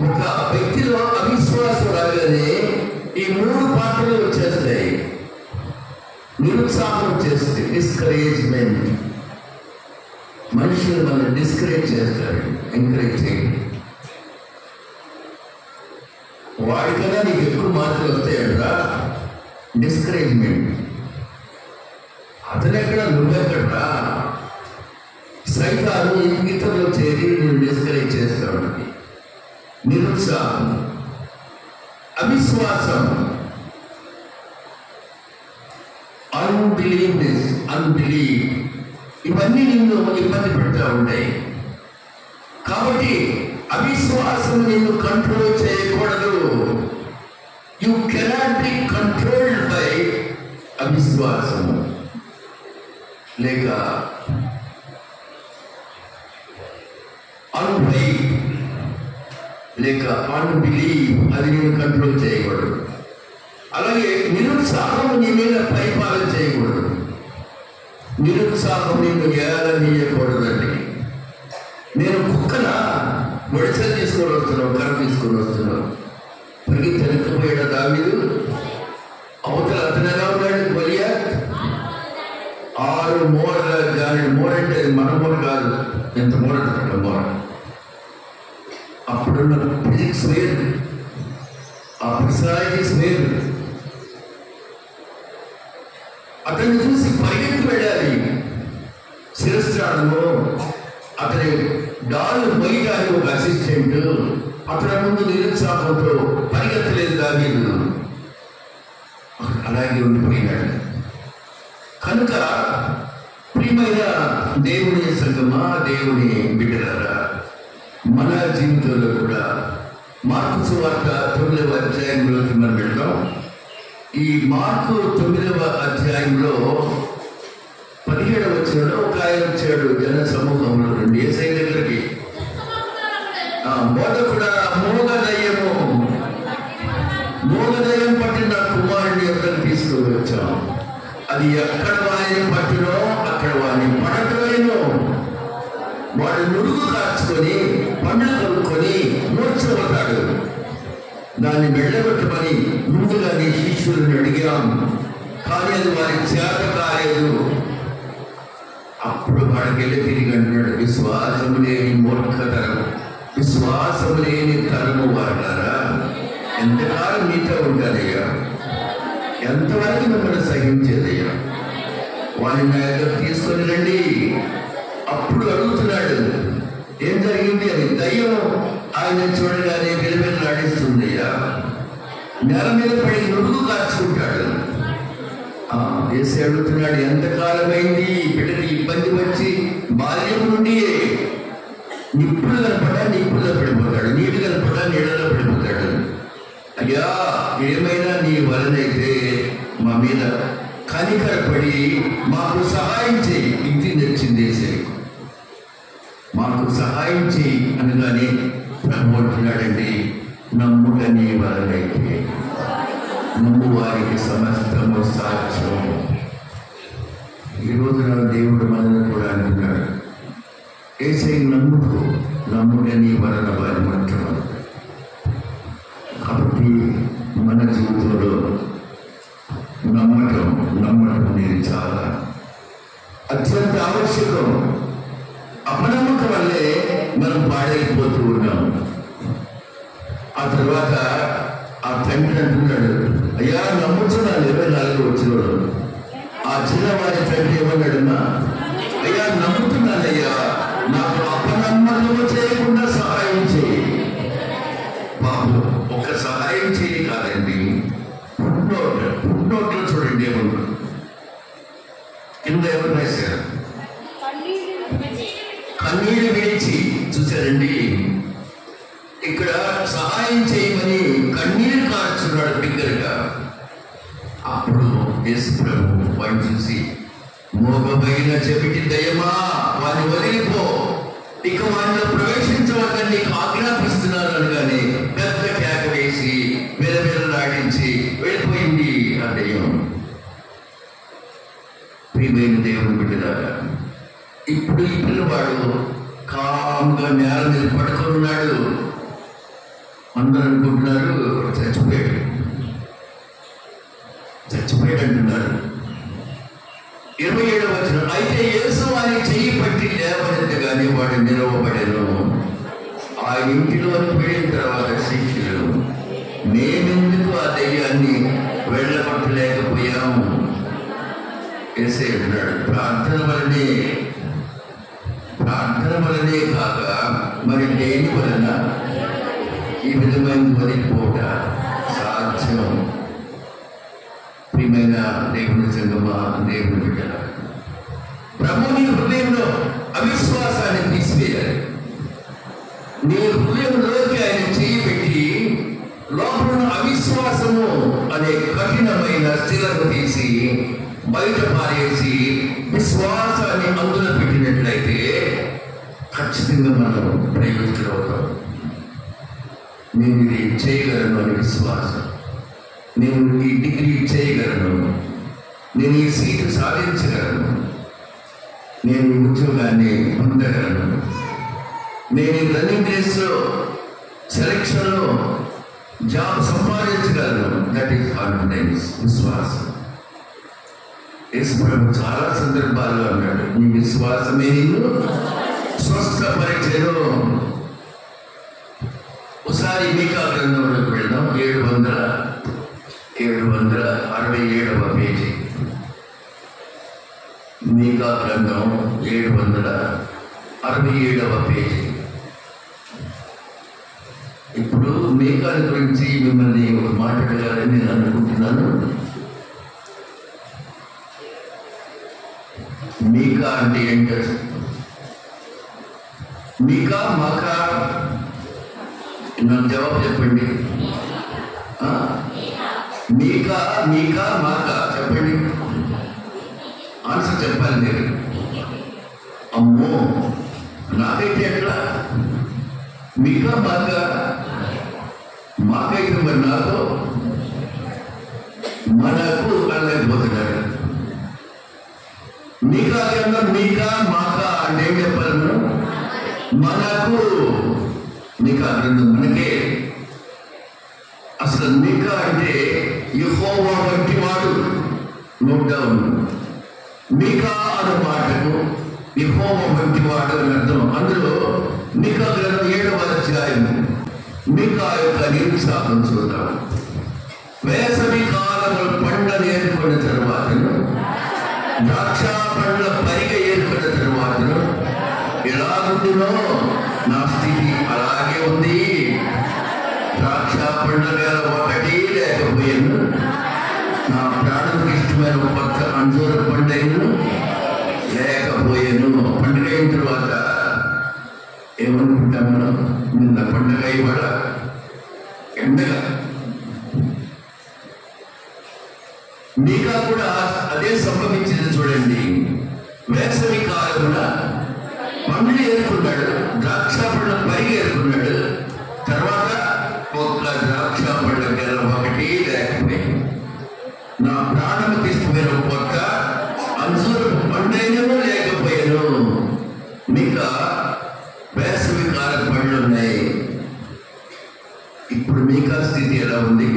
ఒక వ్యక్తిలో అవిశ్వాసం రాగానే ఈ 3 పాటలు వచ్చేస్తాయి. నిరుత్సాహం చేస్తే డిస్కరేజ్మెంట్. మనుషులు మనం డిస్కరేజ్ చేస్తారు, ఎంకరేజ్ చేయండి. వాడికన్నా నీకు ఎక్కువ మార్కులు వస్తాయంటరా, డిస్కరేజ్మెంట్. అతనెక్కడ, నువ్వెక్కడరా? సైతాను ఇతరులు చేరి నేను డిస్కరేజ్ చేస్తాడు. నిరుత్సాహం, అవిశ్వాసం, అన్బిలీవ్, ఇవన్నీ నిన్ను ఇబ్బంది పెడతా ఉంటాయి. కాబట్టి అవిశ్వాసం నిన్ను కంట్రోల్ చేయకూడదు. You cannot be controlled by అవిశ్వాసం. లేక అన్ఫెయిత్, లేక అన్బిలీవ్, అది నేను కంట్రోల్ చేయకూడదు. అలాగే నిరుత్సాహం నీ మీద పరిపాలన చేయకూడదు. నిరుత్సాహం నిన్ను ఏలనీయకూడదండి. నేను కుక్కన మెడిసిన్ తీసుకొని వస్తున్నావు, కర్ర తీసుకొని వస్తున్నావు. పరిగి తనకపోయాడు దావీదు. అవతల అతనగా ఉన్నాడు గొలియాత్. 6 మూరల దాని మూరంటే మన మూర కాదు, ఎంత మూర మూర. అప్పుడున్న ఫిజిక్స్ వేరు, ఆ పర్సనాలిటీస్ వేరు. అతన్ని చూసి పరిగెత్తి వెళ్ళాలి. శిరస్త్రాణము అతని డాలు మొయ్యడానికి ఒక అసిస్టెంట్ అతని ముందు నిరుత్సాహంతో పరిగెత్తలేదు దావీదు. అలాగే ఉండిపోయినాడు. కనుక ప్రియమైన దేవుని సంగమా, దేవుని బిడ్డలారా, మన జీవితంలో కూడా మార్కు సువార్త 9వ అధ్యాయంలోకి మనం వెళ్తాం. ఈ మార్కు 9వ అధ్యాయంలో 17వ వచనంలో ఒక ఆయన వచ్చాడు జన సమూహంలో నుండి యేసయ్య దగ్గరికి. బోధకుడా, మూగదయ్యం పట్టిన కుమారుని ఎక్కడికి తీసుకుని వచ్చాం. అది ఎక్కడ వారిని పట్టినో అక్కడ వారిని పడటమేనో. వాడు నుడుగు కాచుకొని పండ్లు కొనుక్కొని మూర్చబోతాడు. దాన్ని వెళ్ళగొట్టమని ముందుగా నీ శిష్యులను అడిగాం, కానీ అది వారికి చేత కాలేదు. అప్పుడు వాడికి వెళ్ళి తిరిగి అంటున్నాడు, విశ్వాసం లేని మూర్ఖతరం, విశ్వాసం లేని తరము వాడారా, ఎంతకాలం నీతో ఉంటుందయ్యా, ఎంతవరకు మిమ్మల్ని సహించేదయ్యా, వారిని నా దగ్గర తీసుకొని రండి. అప్పుడు అడుగుతున్నాడు ఏం జరిగింది అని. దయ్యం ఆయన చూడగానే విలువెల్లాడిస్తుందయ్యా, నేల మీద పడి నుడుగు కార్చుకుంటాడు. వేసి అడుగుతున్నాడు, ఎంతకాలమైంది బిడ్డకి ఇబ్బంది వచ్చి? బాల్యం నుండి నిప్పులు కనపడా నిప్పుల్లో పడిపోతాడు, నీటి కనపడా నీళ్ళలో పడిపోతాడు. అయ్యా, ఏమైనా నీ వలనైతే మా మీద కనికరపడి మాకు సహాయం చేయి. ఇంటి నచ్చింది మాకు సహాయం చేయి అనగానే ప్రభు అంటున్నాడండి, నమ్ముట నీ వలనైతే నమ్ము వారికి సమస్తము సాధ్యం. ఈ రోజున దేవుడు మనల్ని కూడా అంటున్నాడు, యేసయ్య నమ్ముట నీ వలన వారి మంత్రం. కాబట్టి మన జీవితంలో నమ్మటం అనేది చాలా అత్యంత ఆవశ్యకం. అపనమ్మకం వల్లే మనం పాడైపోతూ ఉన్నాం. ఆ తర్వాత ఆ తండ్రి అంటున్నాడు, అయ్యా నమ్ముతున్నాను. 24 వచ్చినోడు ఆ చిన్నవారి తండ్రి ఏమన్నాడమ్మా, అయ్యా నమ్ముతున్నానయ్యా, నాకు అపనమ్మకము చేయకుండా సహాయం చేయి. బాబు ఒక సహాయం చేయి కాదండి, పుట్నోట్లో చూడండి ఏమన్నా కింద ఎవరు రాశారు, కన్నీరు విడిచి. చూశారండి, ఇక్కడ సహాయం చేయమని కన్నీరు కార్చున్నాడు బిగ్గరగా. అప్పుడు యేసు ప్రభు వాడిని చూసి, మోగబైన చెవిటి దయమా వారిని వదిలిపో, ఇక వారిలో ప్రవేశించవద్దని నీకు ఆజ్ఞాపిస్తున్నాను అనగానే పెద్ద కేక వేసి వెలవెలలాడించి వెళ్ళిపోయింది ఆ దయ్యం. ప్రియమైన దేవుని బిడ్డలారా, ఇప్పుడు ఈ పిల్లవాడు కామ్గా నేల మీద పడుకొని ఉన్నాడు. అందరూ అనుకుంటున్నారు చచ్చిపోయాడు అంటున్నారు. 27వ వచనం, అయితే యేసు వారి చెయ్యి పట్టి లేవనెత్తగానే వాడు నిలవబడెను. ఆ ఇంటిలోకి వెళ్ళిన తర్వాత శిష్యులు, మేమెందుకు ఆ దయ్యాన్ని వెళ్ళగొట్టలేకపోయాము? యేసే అంటున్నాడు, ప్రార్థన వలనే కాక మరి దేని వలన ఈ విధమైన వదిలిపోట సాధ్యం? ప్రియమైన దేవుని సంగమా, దేవుని బిడ్డల, ప్రభు నీ హృదయంలో అవిశ్వాసాన్ని తీసివేయాలి. నీ హృదయంలోకి ఆయన చేయి పెట్టి లోపల అవిశ్వాసము అనే కఠినమైన శిలను తీసి బయట పారేసి విశ్వాసాన్ని అందులో పెట్టినట్లయితే ఖచ్చితంగా మనం ప్రయోజనవుతాం. నేను ఇది చేయగలను అని విశ్వాసం, నేను ఈ డిగ్రీ చేయగలను, నేను ఈ సీటు సాధించగలను, ఉద్యోగాన్ని పొందగలను. నేను రన్నింగ్ రేస్లో సెలక్షన్లో జాబ్ సంపాదించగలను. దట్ ఈస్ కాన్ఫిడెన్స్, విశ్వాసం. యేసుప్రభు చాలా సందర్భాల్లో అన్నాడు, నీ విశ్వాసమే నిన్ను స్వస్థపరిచెను. ఒకసారి మీకా గ్రంథంలోకి వెళ్దాం. 767వ పేజీ. మీకా గ్రంథం 767వ పేజీ. ఇప్పుడు మీకాని గురించి మిమ్మల్ని ఒక మాట అడగాలని నేను అనుకుంటున్నాను. మీకా అంటే ఏంటో, మీకా మాకా, నాకు జవాబు చెప్పండి. మీకా మీకా మాకా చెప్పండి. ఆన్సర్ చెప్పాలి మీరు. అమ్మో నాకైతే ఎట్లా? మీకా మాకా, మాకైతే మరి నాతో మనకు అనలేకపోతున్నాడు. మీకా గ్రంథం మీకా మాకా అంటే ఏం చెప్పాలి మనం? మనకు. మీకా గ్రంథం మనకే. అసలు మీకా అంటే యెహోవా వంటి వాడు. Note down. మీకా అనే మాటకు యెహోవా వంటి వాడు అని అర్థం. అందులో మీకా గ్రంథం 7వ అధ్యాయము మీకా యొక్క నిరుత్సాహం చూద్దాం. వేసవి కాలంలో పండ్లను ఏర్పడిన తరువాతను, ద్రాక్ష పండ్ల పరిగ ఏర్పడిన తరువాతను ఎలాగుండునో నా స్థితి అలాగే ఉంది. ద్రాక్ష పండ్ల వేల ఒకటి లేకపోయాను, నా ప్రాణంకి ఇష్టమైన కొత్త అంజూర పండుగను లేకపోయాను. పండుగ అయిన తర్వాత ఏమనుకుంటాం మనం? నిన్న పండుగ ఇవాళ ఎండగా. మీకా కూడా అదే సంభవించింది చూడండి. వేసవి కాలమున పండ్లు ఏరుకున్నాడు, ద్రాక్ష పండ్ల పరిగి ఏరుకున్నాడు. తర్వాత ఒక్క ద్రాక్ష పండ్ల గెల ఒకటి లేకపోయింది. నా ప్రాణంకి ఇష్టమైన కొత్త అంజూర పండైనను లేకపోయాను. మీకా వేసవి కాల పండ్లు ఉన్నాయి. ఇప్పుడు మీకా స్థితి ఎలా ఉంది?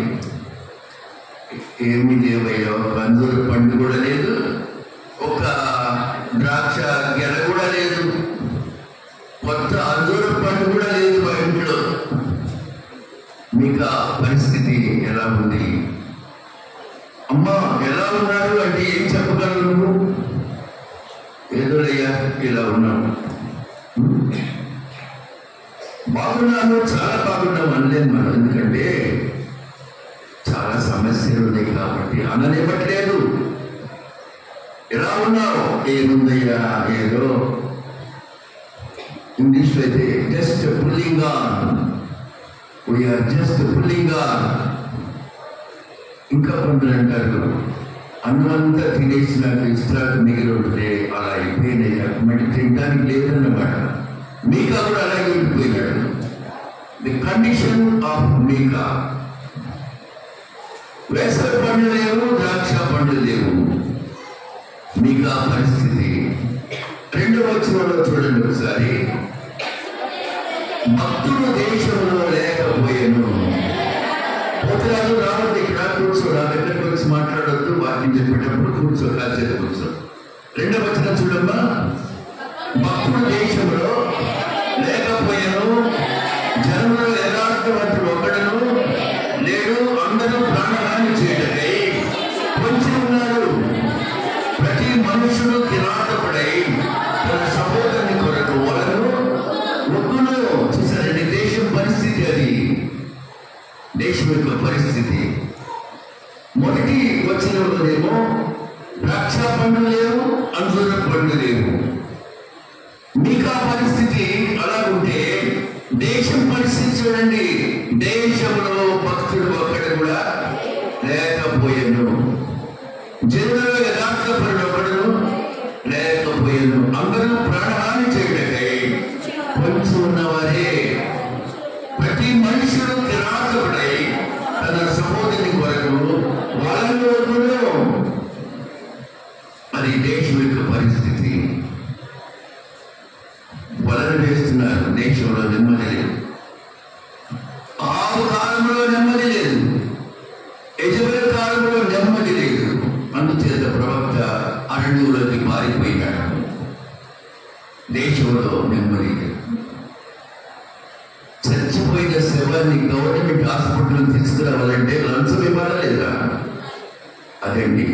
ఏమి లేవయ్యా, ఒక అంజూర పండు కూడా లేదు, ఒక ద్రాక్ష గెల కూడా లేదు, కొత్త అంజూర పండు కూడా లేదు మా ఇంట్లో. మీకా పరిస్థితి ఎలా ఉంది? అమ్మా ఎలా ఉన్నారు అంటే ఏం చెప్పగలరు నువ్వు? ఏదోలయ్యా ఇలా ఉన్నాను, బాగున్నాను, చాలా బాగున్నాం అనలేదు మనం. ఎందుకంటే చాలా సమస్యలు ఉన్నాయి కాబట్టి అననివ్వట్లేదు. ఎలా ఉన్నావు? ఏముందయ్యా, ఏదో ఇంగ్లీష్లో అయితే just pulling on, we are just pulling on. ఇంకా కొందరు అంటారు, అన్నంతా తినేసి నాకు ఇష్టాలు మిగిలి ఉంటే అలా అయిపోయినాయి, మళ్ళీ తినడానికి లేదన్నమాట. మీకా కూడా అలాగే ఉండిపోయినాడు. ది కండిషన్ ఆఫ్ మీకా. వేసవి పండ్లు లేవు, ద్రాక్ష పండ్లు లేవు. మీకా పరిస్థితి. 2వ వచనంలో చూడండి ఒకసారి. భక్తుడు దేశంలో లేకపోయాను. పోతురాజు రావద్దు, ఇక్కడ కూర్చో, నా దగ్గర గురించి మాట్లాడొద్దు, వాక్యం చెప్పేటప్పుడు కూర్చో, కాసేపు కూర్చో. 2వ వచనం చూడమ్మా. భక్తుడు దేశంలో లేకపోయాను, జనంలో ఎలాంటి ఒకడను లేడు, అందరూ ప్రాణహాని చేయటకై పొంచి ఉన్నారు. ప్రతి మనుషుడు కిరాతకుడై తన సహోదరుని కొరకు వలను ఒగ్గును. చూసారండి దేశం పరిస్థితి, అది దేశం యొక్క పరిస్థితి. మొదటి వచనంలోనేమో ద్రాక్ష పండ్లు లేవు, అంజూర పండ్లు లేవు. మీకా పరిస్థితి అలాగుంటే దేశం పరిస్థితి చూడండి. దేశంలో భక్తుడు ఒక్కడు కూడా లేకపోయాను, జనులలో యథార్థపరుడు ఒకడు లేకపోయాను. అందరూ ప్రాణహాని చేయటకై పొంచి ఉన్నవారే. ప్రతి మనుషుడు కిరాతకుడై తన సహోదరుని కొరకు వాళ్ళను. అది దేశం యొక్క పరిస్థితి. చేస్తున్నారు. దేశంలో నెమ్మది లేదు. ఆవు కాలంలో నెమ్మది లేదు, యజబెల్ కాలంలో నెమ్మది లేదు. అందుచేత ప్రవక్త అరణ్యంలోకి మారిపోయినాడు. దేశంలో నెమ్మది లేదు. చచ్చిపోయిన శవాన్ని గవర్నమెంట్ హాస్పిటల్ తీసుకురావాలంటే లంచం ఇవ్వాలా లేదా? అదండి,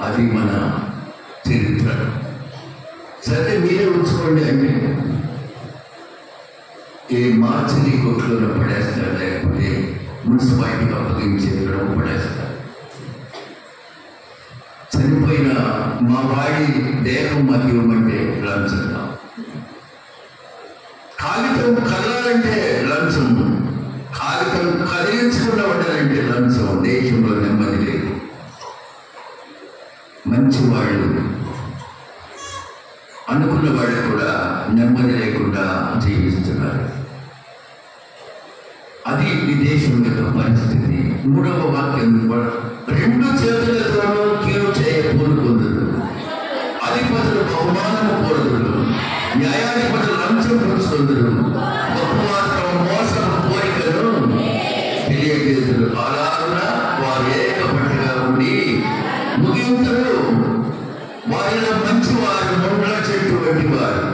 అది మన చరిత్ర. సరే మీరే ఉంచుకోండి అంటే ఏ మార్చిని కోట్లలో పడేస్తారు, లేకపోతే మున్సిపాలిటీకి అప్పగించే పడేస్తారు. చనిపోయిన మా వాడి దేహం మాకు ఇవ్వమంటే లంచం. కాగితం కదలాలంటే లంచం, కాగితం కదిలించకుండా ఉండాలంటే లంచం. దేశంలో నెమ్మది లేదు. మంచి వాళ్ళు అనుకున్న వాళ్ళు కూడా నెమ్మది లేకుండా జీవిస్తున్నారు. అది ఈ దేశం యొక్క పరిస్థితి. 3వ వాక్యం కూడా, 2 చేతులతోనూ కీడు చేయ కోరుకుందరు, అధిపతులు బహుమానము కోరుదురు, న్యాయాధిపతులు లంచం పుచ్చుకుందరు, గొప్పవారు మోసం కోరికను తెలియజేతురు. అలాగున వారు ఏకపట్టుగా ఉండి ముగింతురు. వారిలో మంచివారు ముండ్ల చెట్టు వంటి వారు,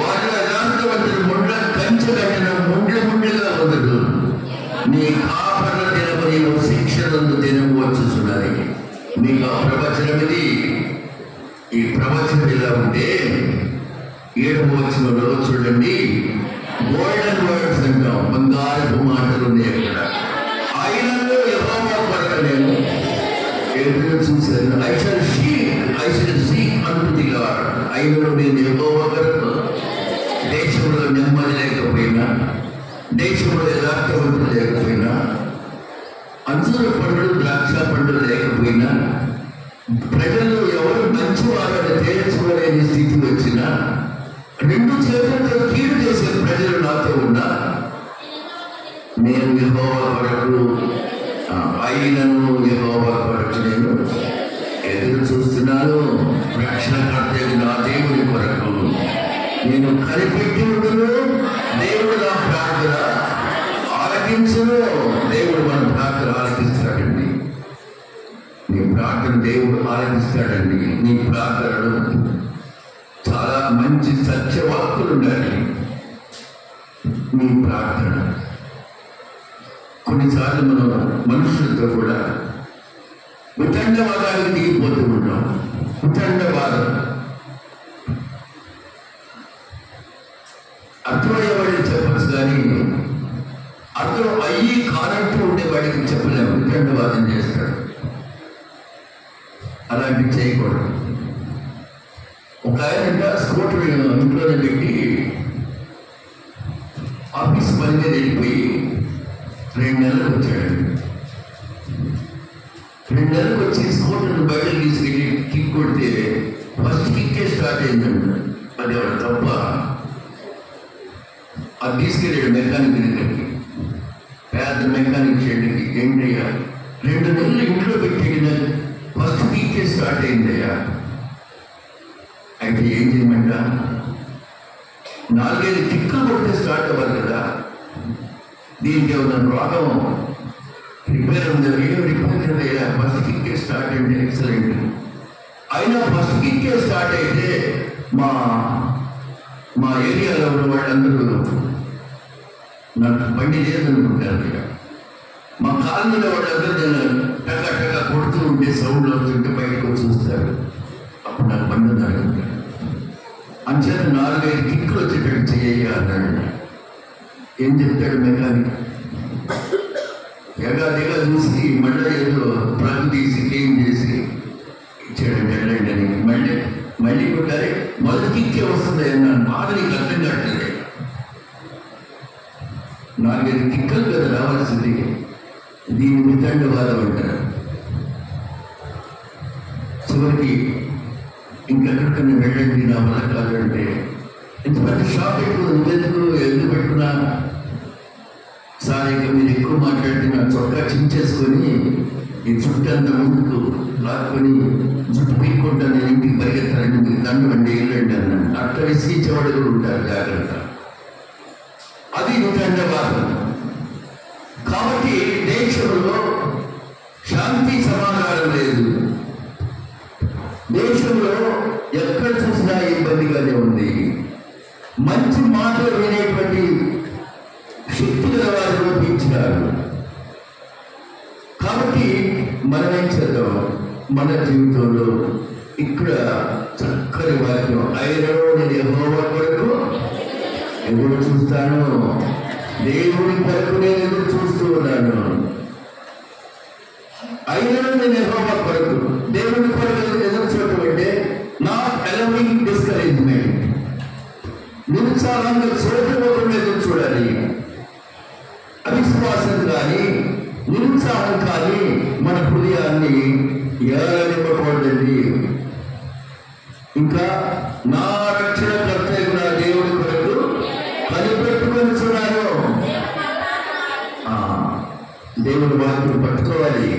వారిలో యథార్థవంతులు ముండ్ల కంచె కట్టిన ముండ్లుగా వదరు. నీ కాపర్ల దినము నీవు శిక్షణందు దినము వచ్చుచున్నది. మీకు ఆ ప్రవచనం ఇది. ఈ ప్రవచనం ఇలా ఉంటే 7వ వచనంలో చూడండి, గోల్డెన్ వర్డ్స్ అంటాం, బంగారపు మాటలు ఉన్నాయి అక్కడ. ఆయనలో యెహోవా కొరకు నేను ఎదురు చూశాను. I shall seek unto the lord. ఆయనలో నేను యెహోవా కొరకు. దేశంలో నెమ్మది లేకపోయినా, దేశంలో యథార్థవంతులు లేకపోయినా, అంజూర పండుగ ద్రాక్ష పండుగ లేకపోయినా, ప్రజల్లో ఎవరు మంచివారని తేల్చుకోలేని స్థితి వచ్చినా, 2 చేతులతో కీడు చేసే ప్రజలు నాతో ఉన్నా, నేను యెహోవా కొరకు, ఆయనను యెహోవా కొరకు నేను ఎదురు చూస్తున్నాను. రక్షణకర్త నా దేవుని కొరకు నేను కనిపెట్టి ఉండును. దేవుడు నా ప్రార్థన ఆలకించును. దేవుడు మన ప్రార్థన ఆలకిస్తాడండి. నీ ప్రార్థన దేవుడు ఆలకిస్తాడండి. నీ ప్రార్థనలు చాలా మంచి సత్యవాక్కులు ఉండాలి. నీ ప్రార్థన కొన్నిసార్లు మనం మనుషులతో కూడా వితండవాదానికి దిగిపోతూ ఉంటాం. వితండవాదం అర్థమయ్యేవాడికి చెప్పచ్చు, కానీ అర్థం అయ్యి కానంటూ ఉండేవాడికి చెప్పలేము. వితండవాదం చేస్తాడు. అలాంటివి చేయకూడదు. ఒక ఆయన స్కూటర్ ఇంట్లోనే పెట్టి ఆఫీస్ పని మీద వెళ్ళిపోయి 2 నెలలకు వచ్చాడు. 2 నెలలకు వచ్చి స్కూటర్ని బయటకు తీసుకెళ్ళి కిక్ కొడితే ఫస్ట్ కిక్కే స్టార్ట్ అయిందండి. అది ఎవరు తప్ప. అది తీసుకెళ్ళాడు మెకానిక్ దగ్గరికి, పెద్ద మెకానిక్ షెడ్కి. ఏంటయ్యా 2 నెలలు ఇంట్లో పెట్టిన ఫస్ట్ కిక్కే స్టార్ట్ అయిందయ్యా. అయితే ఏం చేయమంట, 4-5 కిక్కులు కొడితే స్టార్ట్ అవ్వాలి కదా. దీనికి ఏమన్నా రోగం రిపేర్ ఉందా? ఏం రిపేర్ అయ్యా, ఫస్ట్ కిక్కే స్టార్ట్ అంటే ఎక్సలెంట్. అయినా ఫస్ట్ కిక్కే స్టార్ట్ అయితే మా ఏరియాలో ఉన్న వాళ్ళందరూ నాకు బండి లేదనుకుంటారు. మా కాలనీలో వాళ్ళందరూ టకా టకా కొడుతూ ఉంటే సౌండ్లు వస్తుంటే బయటకు చూస్తారు. అప్పుడు నాకు బండి ఉందనుకుంటారు. అంచేత 4-5 కిక్కులు వచ్చేటట్టు చెయ్యి అన్నాడు. ఏం చెప్తాడు మెకానిక్? ఎగాదిగా చూసి మళ్ళీ ఏదో ప్లగ్ తీసి క్లీన్ చేసి ఇచ్చాడంటే వెళ్ళండి అని. మళ్ళీ కొట్టాలి. మొదటి కిక్కే వస్తుంది అన్నాను. బాధ నీకు అర్థం కావట్లేదు. 4-5 కిక్కలు కదా రావాల్సింది. దీన్ని వితండవాదం అంటారు. చివరికి ఇంకెక్కడికన్నా వెళ్ళండి, నా వల్ల కాదంటే ఇంత పెద్ద షాప్ ఎందుకు పెట్టుకున్నా సార్, ఇక మీరు ఎక్కువ మాట్లాడితే నా చొక్కా చించేసుకొని ఈ జుట్టు అంతా ముందుకు లాక్కొని జుట్టు పీక్కుంటా నేను ఇంటికి పరిగెత్తాలని మీకు దండం అండి వెళ్ళండి అన్నాను. అట్లా విసిగించేవాడు కూడా ఉంటారు. జాగ్రత్త. వితండవాదం. కాబట్టి దేశంలో శాంతి సమాధానం లేదు. దేశంలో ఎక్కడ చూసినా ఇబ్బందిగానే ఉంది. మంచి మాటలు వినేటువంటి శక్తి గల వారు రూపించినారు. కాబట్టి మనం ఏం చేద్దాం, మన జీవితంలో ఇక్కడ చక్కని వాక్యం, ఆయనలో నేను యెహోవా కొరకు ఎదురు చూస్తాను, దేవుని కొరకు నేను ఎదురు చూస్తూ ఉన్నాను. ఆయనలో నేను యెహోవా కొరకు, దేవుని కొరకు ఎదురు చూడటం అంటే నాట్ అలౌయింగ్ డిస్కరేజ్మెంట్, నిరుత్సాహంగా చూడకుండా ఎదురు చూడాలి. అవిశ్వాసం కానీ నిరుత్సాహం కానీ మన హృదయాన్ని ఏలనివ్వకూడదండి. ఇంకా నా రక్షణకర్త నా దేవుడి కొరకు కనిపెట్టుకొని చూడాలి. దేవుడి వాక్యం పట్టుకోవాలి,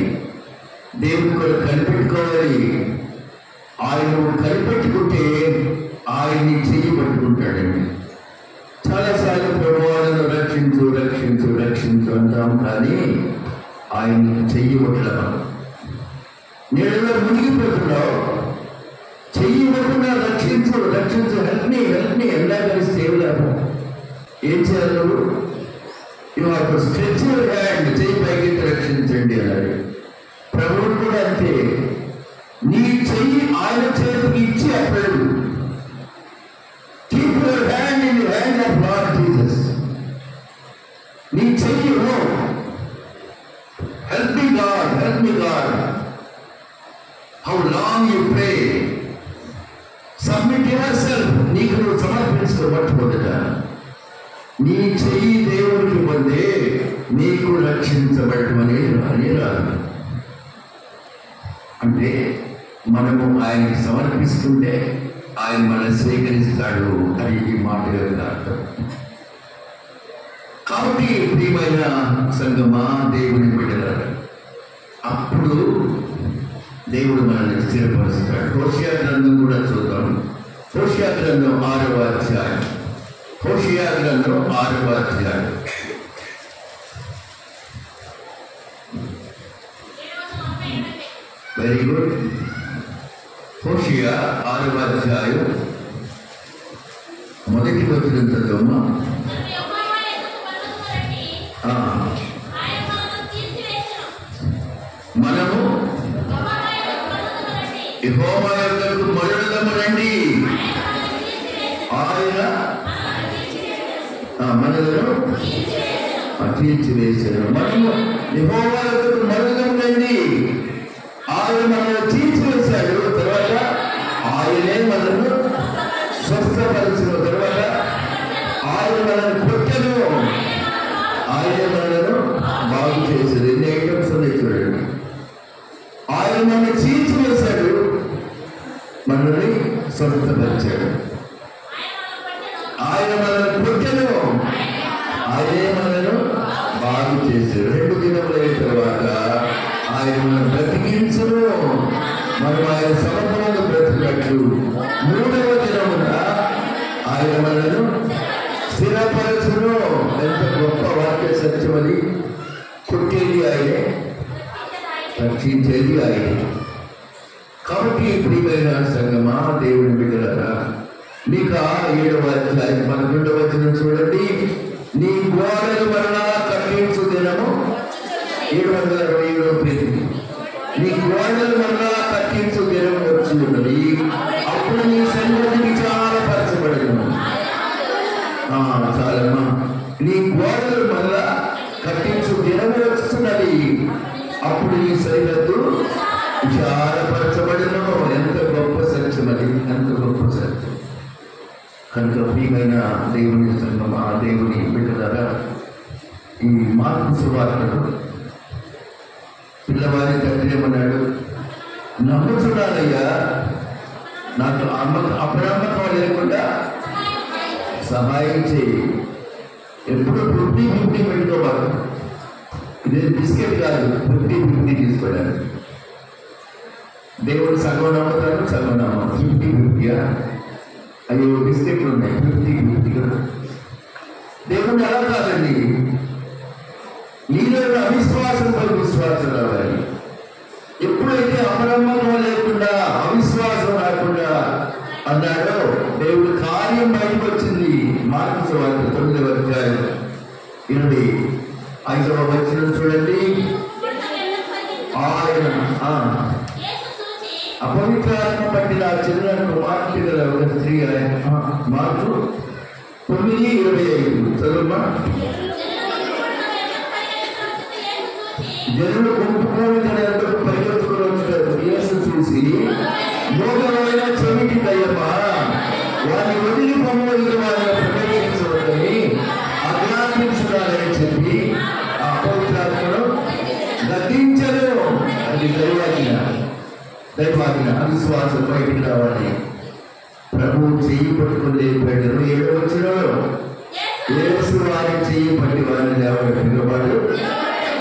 దేవుడి కొరకు కనిపెట్టుకోవాలి. ఆయన కనిపెట్టుకుంటే ఆయన్ని చెయ్యి పట్టుకుంటాడండి. చాలాసార్లు ప్రభువాలను రక్షించు రక్షించు రక్షించు అంటాం, కానీ ఆయన్ని చెయ్యి పట్టడం. నీళ్ళలో మునిగిపోతున్నావు, చెయ్యి పట్టుకున్నా రక్షించు రక్షించు, హెల్ప్ని ఎలా కలిస్తే ఏం చేయాలి నువ్వు? You have to stretch your hand, చెయ్యి పైకి రక్షించండి అన్నాడు. ప్రభువు కూడా అంతే, నీ చెయ్యి ఆయన చేతికి ఇచ్చి అప్పుడు keep your hand in the hand of lord Jesus. నీ చెయ్యి help me God, help me God. How long you pray, submit your self, నీకు నువ్వు సమర్పించుకోబట్టుకోదట. నీ చెయ్యి దేవుడికి పొందే నీకు రక్షించబడటం అనేది రాదు. అంటే మనము ఆయనకి సమర్పిస్తుంటే ఆయన మనం స్వీకరిస్తాడు అని ఈ మాట యొక్క అర్థం. కాబట్టి ప్రియమైన సంగమా, దేవుని బిడ్డలారా, అప్పుడు దేవుడు మనల్ని స్థిరపరుస్తాడు. హోషియా గ్రంథం కూడా చూద్దాం. హోషియా గ్రంథం 6వ అధ్యాయం. హోషియా గ్రంథం 6వ అధ్యాయం. Very good. హోషియా 6వ అధ్యాయం మొదటి వచనం చదవమ్మా. మనము యెహోవా యొద్దకు మరలుదము రండి, ఆయన మనలను తీర్చివేశారు. మనము యెహోవా యొద్దకు మరలుదము రండి, ఆయన మనల్ని తీర్చివేశాడు. తర్వాత ఆయనే మనల్ని స్వస్థపరిచిన తర్వాత ఆయన మనల్ని కొట్టను, ఆయనే మనలను బాగు చేశాడు. ఎన్ని ఐటమ్స్ ఉన్నాయి చూడండి. ఆయన మనల్ని తీర్చివేశాడు, మనల్ని స్వస్థపరిచాడు. ఆయన మనల్ని కొట్టను, ఆయనే మనను బాగు చేశాడు. 2 దినములు అయిన తర్వాత ఆయన మనం బ్రతికించును, మనం ఆయన సమర్థంగా బ్రతికినట్లు 3వ దినమున ఆయన మనను స్థిరపరచును. ఎంత గొప్ప వాక్య సత్యమని. కొట్టేది ఆయనే, రక్షించేది ఆయనే. కాబట్టి ప్రియమైన సంగమా, దేవుని బిడ్డలారా, మీకు 7వ అధ్యాయం 11వ వచనం చూడండి. నీ గోడలు మరలా కట్టించు దినము 727వ పేజీ. నీ గోడలు మరలా కట్టించు దినం వచ్చి ఉన్నది, అప్పుడు నీ సన్నిధి విచారపరచబడను. చాలమ్మా. నీ గోడలు మరలా కట్టించు దినం వస్తున్నది, అప్పుడు నీ సరిహద్దు విచారపరచబడను. ఎంత గొప్ప సత్యం అది, ఎంత గొప్ప సత్యం. కనుక ప్రియమైన దేవుని సంగమా, దేవుని బిడ్డలారా, ఈ మార్పు సువార్తను పిల్లవారి తండ్రి ఏమన్నాడు? నమ్ముతున్నానయ్యా, నాకు అపనమ్మకం లేకుండా సహాయం చేయి. ఎప్పుడు 50-50 పెట్టుకోవాలి. ఇది బిస్కెట్ కాదు, 50-50 తీసుకోవాలి. దేవుడు సగం నమ్ముతాడు, సగం నమ్మకం. 50-50. అయ్యో బిస్కెట్లు ఉన్నాయి, 50-50 కదా. దేవుని ఎలా కాదండి, నీలో అవిశ్వాసంపై విశ్వాసం రావాలి. ఎప్పుడైతే అపనమ్మకం లేకుండా అవిశ్వాసం రాకుండా అన్నాడో దేవుడి కార్యం బయటకు వచ్చింది. మార్కు సువార్త 9వ అధ్యాయం 25వ వచనం చూడండి. ఆయన అపవిత్రాత్మ పట్టిన చిన్న కుమార్తె గల ఒక స్త్రీ మార్కు 9:25 చదువుమా. జనులు గుంపుకొని తన ఎంతకు పరిగెత్తుకుని వచ్చారు. యేసు చూసి మోగమైన చెవిటి దయ్యమా వారిని వదిలి పొమ్మని వారిని ప్రవేశించవద్దని ఆజ్ఞాపించుడాలని చెప్పి ఆ అపవిత్రాత్మను గద్దించను. అది దైవాజ్ఞ అవిశ్వాసం బయటికి రావాలి. ప్రభు చెయ్యి పట్టుకుని లేపాడు. 7వ వచనంలో యేసు వారి చెయ్యి పట్టి వారిని లేవబెట్టినవాడు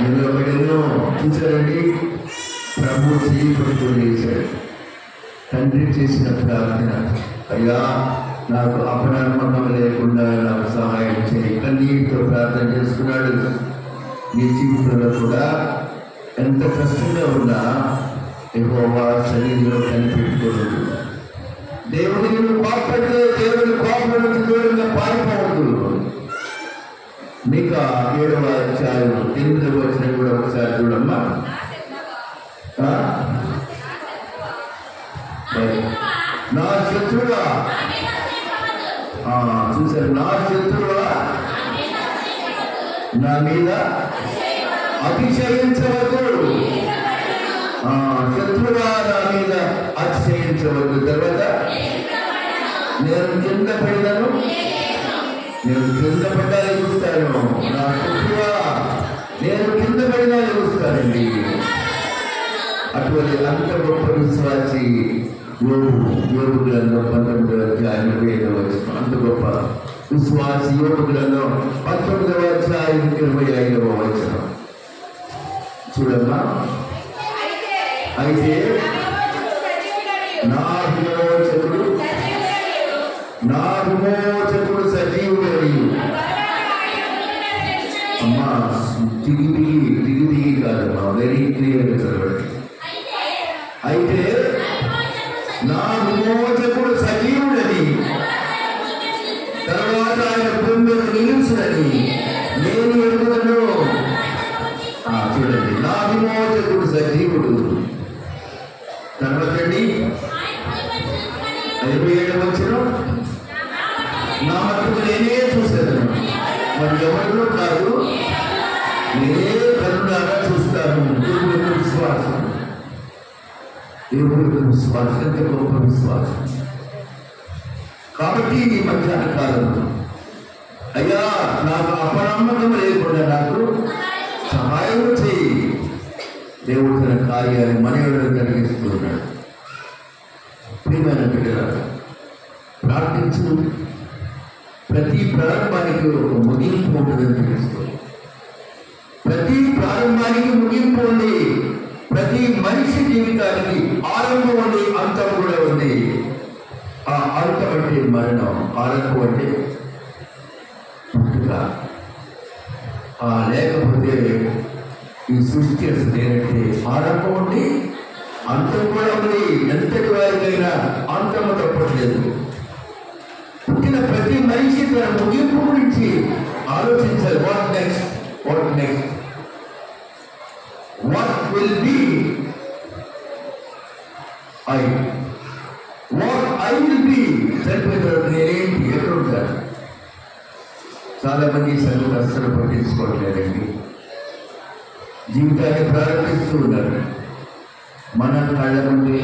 నిలబడినో చూసారండి. ప్రభు చెయ్యి పట్టుకుని లేచాడు. తండ్రి చేసిన ప్రార్థన, అయ్యా నాకు అపనమ్మకం లేకుండా నాకు సహాయం చేయి. కన్నీటితో ప్రార్థన చేసుకున్నాడు. నీ జీవితంలో కూడా ఎంత కష్టంగా ఉన్నా యెహోవా సన్నిధిలో కనిపెట్టుకోవద్దు. దేవుని కోపడితే దేవుని కోపడితే దూరంగా పారిపోవద్దు. మీకు 7వ అధ్యాయం 8వ వచనం కూడా ఒకసారి చూడమ్మా. నా శత్రువా, చూసారు, నా శత్రువా నా మీద అతిశయించవద్దు. శత్రువా నా మీద అతిశయించవద్దు. తర్వాత నేను కింద పడినాను, నేను కింద పడ్డాలి చూస్తాను. నా శత్రువా నేను కింద పడినా చూస్తానండి. అటువంటి అంత గొప్ప విశ్వాసి యోగు గ్రంథం 19వ అధ్యాయం 25వ వచనం. అంత గొప్ప విశ్వాసి యోగు గ్రంథం 19వ అధ్యాయం 25వ వచనం చూడమ్మా. అయితే నా విమోచకుడు సజీవుడని అమ్మా, దిగి కాదమ్మా, వెరీ క్లియర్ చదవండి. అయితే నా విమోచకుడు సజీవుడని, తర్వాత ఆయన భూమిలో నిలుచునని నేను ఎరుగుదను. చూడండి, నా విమోచకుడు సజీవుడు. తర్వాత 27వ వచనం, నా మట్టుకు నేనే చూశాను, మరి ఎవరిలో కాదు, నేనే కరుణాగా చూస్తాను. దేవుడి విశ్వాసం, దేవుడి విశ్వాసం ఎంత గొప్ప విశ్వాసం. కాబట్టి ఈ మధ్యాహ్న కాలంలో అయ్యా నాకు అపనమ్మకం లేకుండా నాకు సహాయం చేయి. దేవుడు తన కార్యాన్ని మనలో కలిగిస్తూ ఉన్నాడు. ప్రియమైన బిడ్డలారా, ప్రార్థించు. ప్రతి ప్రారంభానికి ఒక ముగింపు ఉంటుందని తెలుసుకో. ప్రతి ప్రారంభానికి ముగింపు ఉంది. ప్రతి మనిషి జీవితానికి ఆరంభం ఉంది, అంతం కూడా ఉంది. ఆ అంతం అంటే మరణం, ఆరంభం అంటే పుట్టుక. లేకపోతే ఈ సృష్టి అసలు లేనంటే ఆరంభం ఉంది, అంతం కూడా ఉంది. ఎంతటి వారికైనా అంతము తప్పట్లేదు. పుట్టిన ప్రతి మనిషి తన ముగింపు గురించి ఆలోచించాలి. What next, what next, what will be I, what I will be. చనిపోయిన తర్వాత నేనేంటి, ఎక్కడ ఉంటాను? చాలా మంది సంగతి అస్సలు పట్టించుకోవట్లేదండి. జీవితాన్ని ప్రారంభిస్తూ ఉన్నారు. మన కళ్ళ నుండి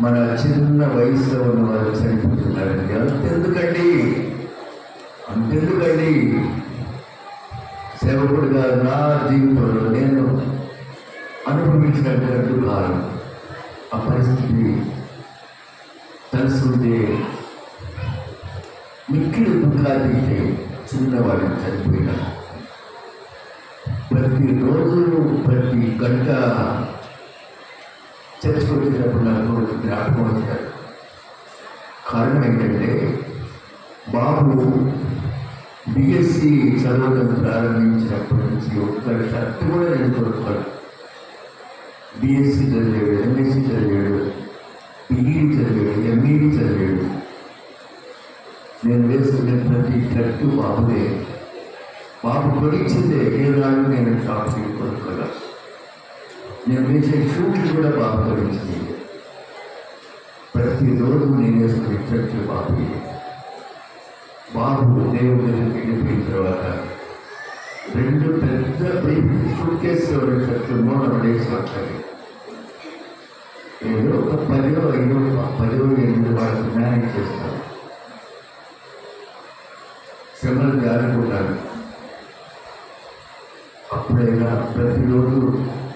మన చిన్న వయసులో ఉన్న వారు చనిపోతున్నారండి. అంతెందుకండి, అంతెందుకండి. సేవకుడిగా నా జీవితంలో నేను అనుభవించినటువంటి కాలం, ఆ పరిస్థితి తెలుసుకుంటే మిక్కిలి దుఃఖానికి చిన్నవాడు చనిపోయినా. ప్రతిరోజు ప్రతి గంట చర్చకొచ్చినప్పుడు నాకు జ్ఞాపకం వస్తాడు. కారణం ఏంటంటే బాబు బిఎస్సి చదవడం ప్రారంభించినప్పటి నుంచి ఒక్క షర్ట్ కూడా నేను కొనుక్కోను. బిఎస్సి చదివాడు, ఎంఎస్సి చదివాడు, పిఈడి చదివాడు, ఎంఈడి చదివాడు. నేను వేసుకునే ప్రతి షర్టు బాబుదే. బాబు కొనిచ్చిందే. ఏ నాడు నేను షాప్కి కొనుక్కోగా. నేను వేసే షూట్లు కూడా బాబు కొనిచ్చింది. ప్రతిరోజు నేను వేసుకునే షర్ట్లు బాబు. బాబు దేవుడి దగ్గరికి వెళ్ళిపోయిన తర్వాత 2 పెద్ద షూట్ కేసులో షర్ట్లు మూడు పడేసి వస్తాయి. ఏదో ఒక 10 8 వాళ్ళకి మేనేజ్ చేస్తాను. శ్రమలు జారుకుంటాను. అప్పుడైనా ప్రతిరోజు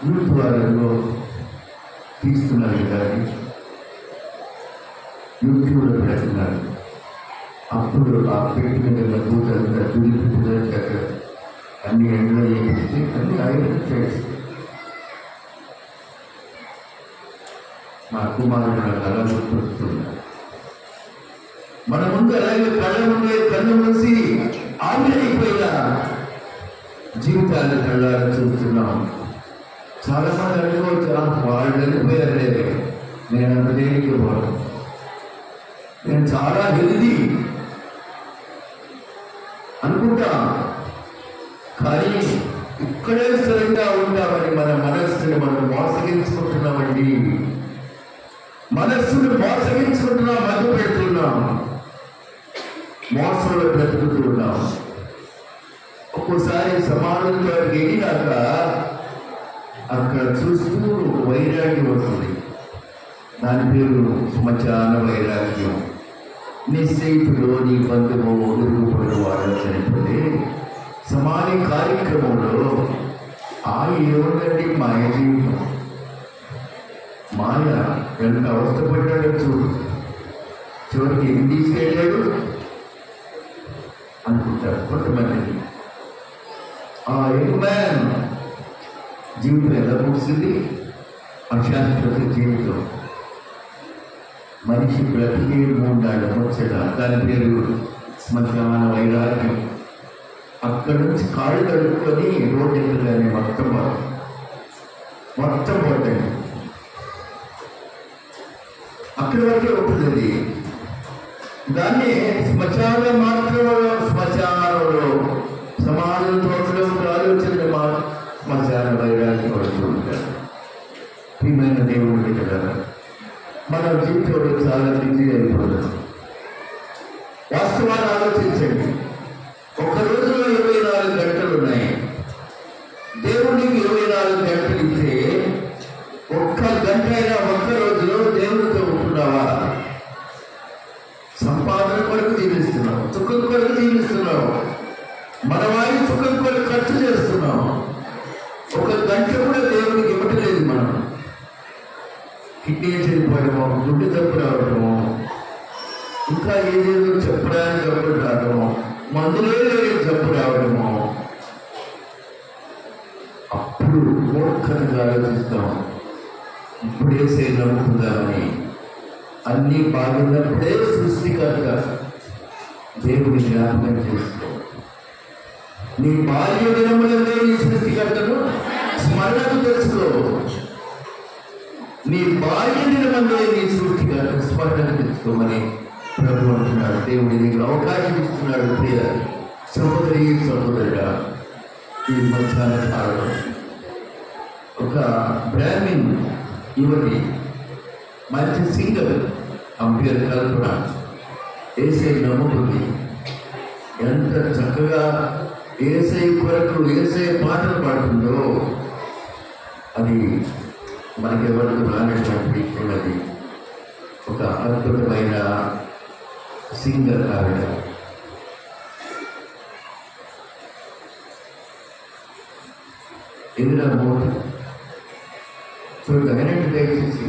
యూత్ వాళ్ళలో తీస్తున్నారు కానీ యూట్యూబ్లో పెడుతున్నారు. అప్పుడు ఆ పెట్టిన పూజంతా దులిపి అన్ని ఎండలో చేసి అన్ని ఐరన్ చేసి మా కుమారుడు నాకు అలా గుర్తొస్తున్నారు. మన ముందు అలాగే కళ్ళు మూసి ఆవిరైపోయిన జీవితాన్ని కళ్ళారా చూస్తున్నాం. చాలా మంది అనుకోవచ్చు, వాళ్ళు వెళ్ళిపోయారే, నేను అంత దేనికి పోను, నేను చాలా హెల్దీ అనుకుంటా. కానీ ఇక్కడే స్థిరంగా ఉంటామని మన మనస్సుని మనం మోసగించుకుంటున్నామండి. మనస్సును మోసగించుకుంటున్నాం, మధ్య పెడుతున్నాం, మోసంలో బ్రతుకుతున్నాం. ఒక్కోసారి సమాజంలో వెళ్ళినాక అక్కడ చూస్తూ వైరాగ్యం వస్తుంది. దాని పేరు శ్మశాన వైరాగ్యం. నీ స్నేహితుడు, నీ బంధువు, ఎదురుపడిన వాళ్ళు చనిపోతే సమాధి కార్యక్రమంలో ఏముందండి మాయ జీవితం. మాయ ఎంత అవస్థపడ్డాడో చూడు. చివరికి ఏం తీసుకెళ్ళాడు అనుకుంటారు కొంతమంది. ఆ యంగ్ మ్యాన్ జీవితం ఎలా ముగిసింది? అశాశ్వత జీవితం. మనిషి బ్రతికే 3 నాళ్ళ ముచ్చట. దాని పేరు శ్మశాన వైరాగ్యం. అక్కడి నుంచి కాళ్ళు కడుక్కొని రోడ్డు ఎక్కగానే మొత్తం పోతాయి. అక్కడి వరకే ఉంటుంది. దాన్ని శ్మశానం మాత్రంలో, శ్మశానంలో సమాజం తోటలో ఆలోచన శ్మశాన వైరాగ్యం పడుతూ ఉంటారు. ప్రియమైన దేవుడి కదా, మన జీవితంలో చాలా బిజీ అయిపోతుంది. వాస్తవాన్ని ఆలోచించండి. ఒక రోజులో 24 గంటలు ఉన్నాయి. దేవుడికి 24 గంటలు ఇస్తే 1 గంట అయినా ఒక్క రోజులో దేవుడితో ఉంటున్నావా? సంపాదన కొరకు జీవిస్తున్నావు, సుఖం కొరకు జీవిస్తున్నావు, మన వారి సుఖం కొరకు ఖర్చు చేస్తున్నావు. 1 గంట కూడా దేవుడికి ఇవ్వట్లేదు. మనం కిడ్నీ చనిపోవడము, గుడ్డు తప్పు రావడము, ఇంకా ఏదేదో చెప్పడానికి జబ్బులు రావడము, మందులే లేని జబ్బు రావడము. అప్పుడు మూర్ఖంగా ఆలోచిస్తాం, ఇప్పుడు వేసే నమ్ముతుందామని. అన్నీ బాగున్నప్పుడే సృష్టికర్త దేవుని జ్ఞాపకం చేసుకో. నీ బాల్య దినములనే నీ సృష్టికర్తను స్మరణకు తెచ్చుకో. నీ బాల్య దినములే నీ సృష్టికర్త స్మరణకు తెచ్చుకోమని ప్రభు అంటున్నాడు. దేవుడి నీకు అవకాశం ఇస్తున్నాడు. ప్రియ సహోదరి సహోదరుడా, ఈ శ్మశాన కాలం ఒక బ్రాహ్మిన్ యువతి, మంచి సింగర్, అంపేరు కల్పన, ఏసై నమ్ముతుంది. ఎంత చక్కగా ఏసై కొరకు ఏసై పాటలు పాడుతుందో అది మనకెవరికి రానటువంటి విషయం. అది ఒక అద్భుతమైన సింగర్ ఆవిడ. ఎదురా మోటి చూడండి దయచేసి.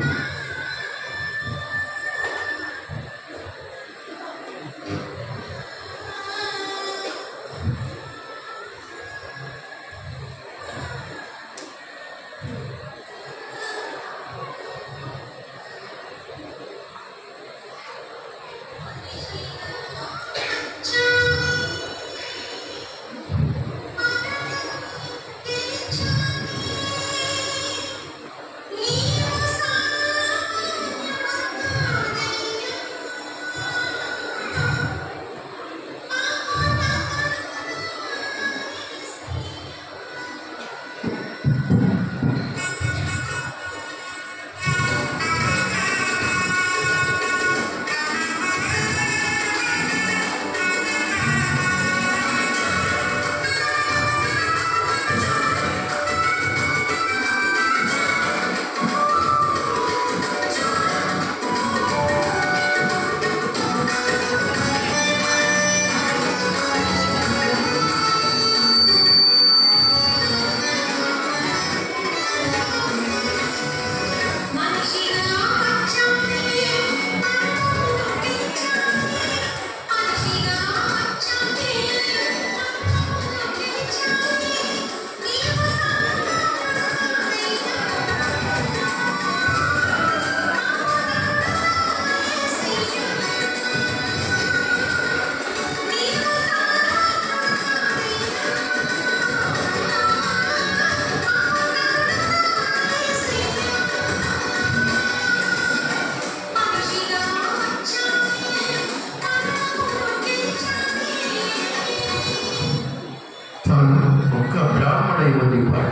యువతి పాట.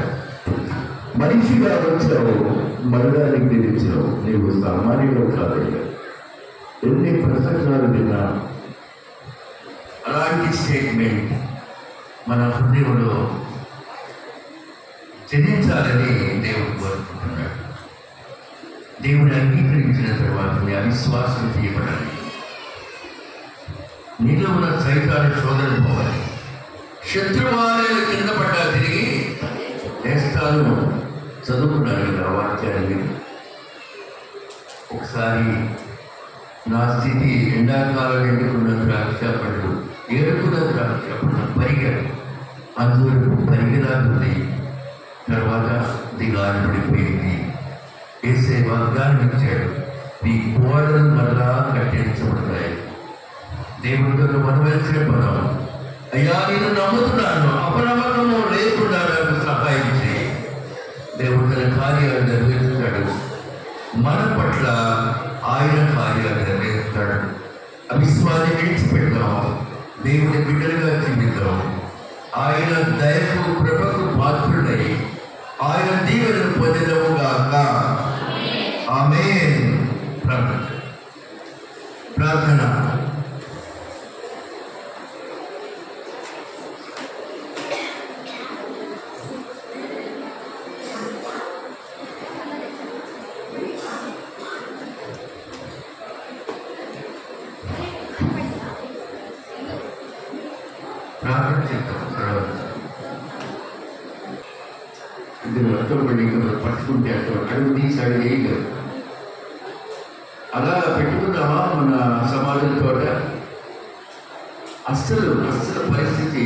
మనిషిగా వచ్చావు, మరణానికి తెచ్చావు, నీవు సామాన్యుడు కాదయ్యా. ఎన్ని ప్రసంగాలు విన్నా అలాంటి స్టేట్మెంట్ మన హృదయంలో చెల్లించాలని దేవుడు కోరుకుంటున్నాడు. దేవుని అంగీకరించిన తర్వాత నీ అవిశ్వాసం తీయబడాలి. నీలో ఉన్న సైతాన్ని శోధన పోవాలి. శత్రువాలయాలు కింద పడ్డా తిరిగి నేస్తాను చదువుకున్నాను కదా వాక్యాన్ని. ఒకసారి నా స్థితి ఎండాకాలం ఎండుకున్న ద్రాక్ష పళ్ళు, ఏడుకున్న ద్రాక్ష పళ్ళు పరిగెడు అందువరకు పరిగెలాగుంది. తర్వాత దిగాలు పడిపోయింది. వేసే వాగ్దానం ఇచ్చాడు, నీ గోడలు మరలా కట్టించబడతాయి. దేవుడితో మనవలసిన పదం, అయ్యా నేను నమ్ముతున్నాను, అపనమ్మకము లేకుండా నాకు సహాయం చేయి. దేవుడు తన కార్యాలు నెరవేరుస్తాడు. మన పట్ల ఆయన కార్యాలు నెరవేరుస్తాడు. అవిశ్వాసం విడిచిపెడతాం, దేవుని బిడ్డలుగా జీవితాం. ఆయన దయకు కృపకు పాత్రుడై ఆయన దీవెనను పొందెదముగాక. ఆమేన్. ప్రార్థన. ప్రార్థన చేద్దాం. తర్వాత ఇద్దరు అర్థపడి పట్టుకుంటే అక్కడ అడుగు తీసి అడుగు వేయగలరు. అలా పెట్టుకున్నామా మన సమాజంతో? అస్సలు పరిస్థితి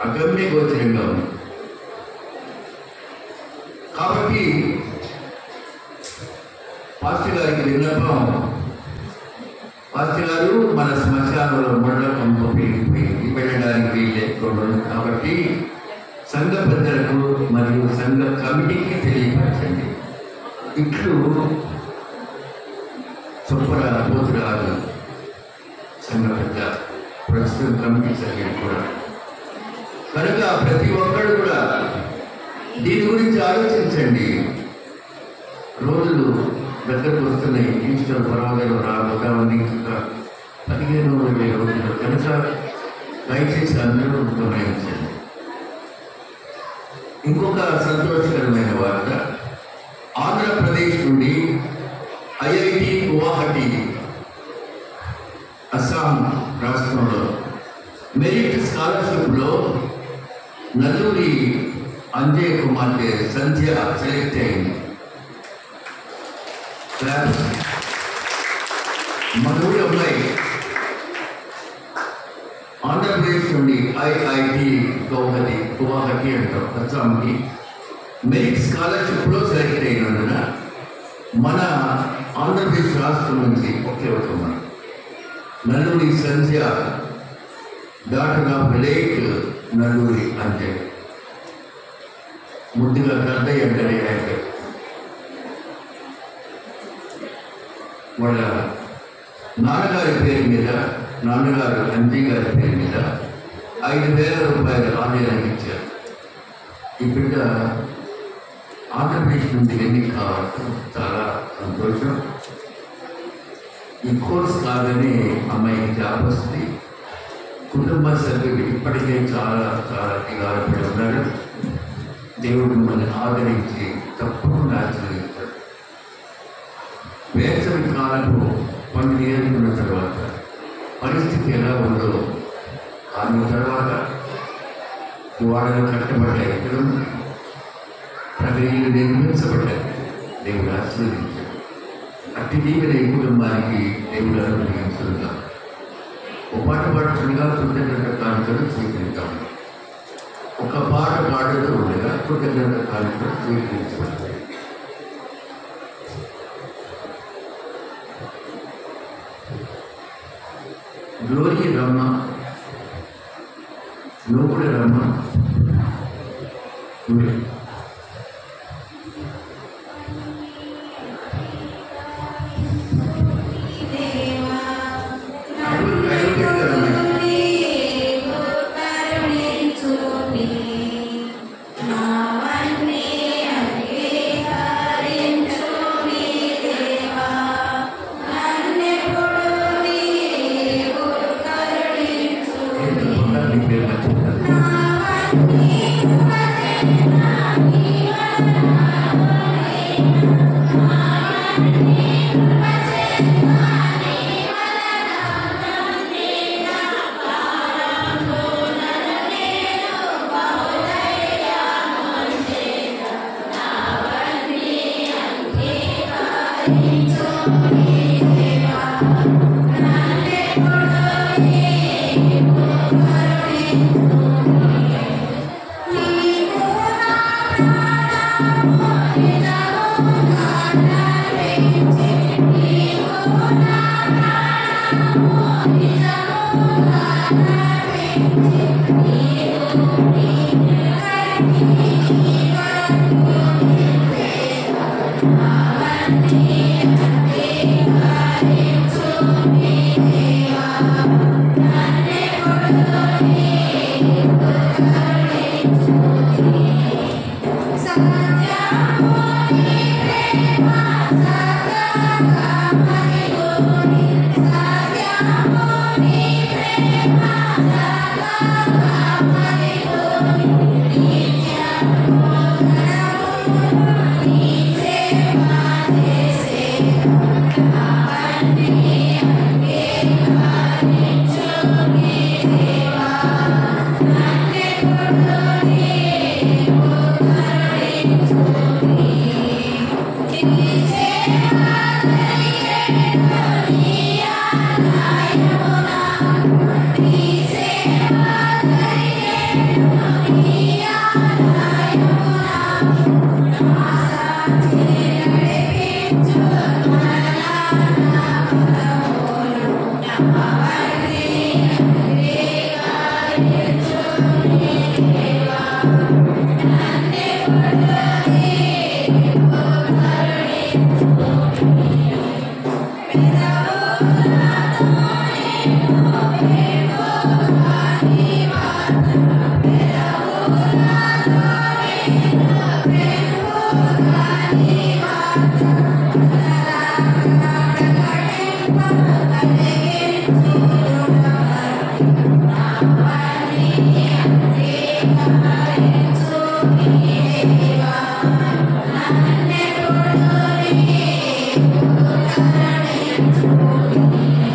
అగమ్య గోచరంగా ఉంది. కాబట్టి పాస్టర్ గారికి విన్నపం, పాస్టర్ గారు మన శ్మశానంలో మండలం పెరిగిపోయింది, వెళ్ళడానికి వీలు. కాబట్టి సంఘ పెద్దలకు మరియు సంఘ కమిటీకి తెలియపరచండి. ఇట్లు చొప్పర పోతురాలు సంఘ పెద్ద, ప్రస్తుతం కమిటీ సభ్యులు కూడా. కనుక ప్రతి ఒక్కరు కూడా దీని గురించి ఆలోచించండి. రోజులు దగ్గరకు వస్తున్నాయి. ఈస్టర్ పర్వాలేదు రాబోతామని ఇంకా 15-20 రోజులు కనుక దయచేసి అందరూ గమనించండి. ఇంకొక సంతోషకరమైన వార్త, ఆంధ్రప్రదేశ్ నుండి ఐఐటి గువాహటి అస్సాం రాష్ట్రంలో మెరిట్ స్కాలర్షిప్లో నల్లూరి అంజయ్ కుమార్తె సంధ్య సెలెక్ట్ అయింది. మన ఊరి అమ్మాయి ఆంధ్రప్రదేశ్ నుండి ఐఐటి గువాహటి అంటాం అస్సాంకి మెరిట్ స్కాలర్షిప్లో సెలెక్ట్ అయినందున మన ఆంధ్రప్రదేశ్ రాష్ట్రం నుంచి ఒకే ఒక అమ్మాయి Nalluri Sandhya, daughter of late Nalluri Anjay, ముద్దుగా కర్దయ్య అంటారే ఆయన. వాళ్ళ నాన్నగారి పేరు మీద, నాన్నగారు అంజయ్ గారి పేరు మీద 5,000 రూపాయలు ఆదాయానికి ఇచ్చారు. ఈ బిడ్డ ఆంధ్రప్రదేశ్ నుండి ఎన్నిక కావడం చాలా సంతోషం. ఈ కోర్స్ కాగానే అమ్మాయికి జాబ్ వస్తుంది. కుటుంబ సభ్యులు ఇప్పటికే చాలా ఆధారపడి ఉన్నారు. దేవుడు మిమ్మల్ని ఆదరించి తప్పకుండా ఆశీర్వదిస్తాడు. వేసవి కాలపు పనులు ఏరుకున్న తర్వాత పరిస్థితి ఎలా ఉందో, ఆమె తర్వాత వాడలు కట్టబడ్డాయి, ప్రక్రియలు నిర్మించబడ్డాయి. దేవుడు ఆశీర్వదించాడు. అట్టి దీవెన ఈ కుటుంబానికి దేవుడు అనుగ్రహించుగా ఒక పాట పాడుతుండగా కృతజ్ఞత కానుకలు స్వీకరిస్తాము. ఒక పాట పాడుతూ ఉండగా కృతజ్ఞత కానుకలు స్వీకరించబడతాయి. గ్లోరీ రమ్మ, నువ్వు కూడా రమ్మ. కరుణించుని నా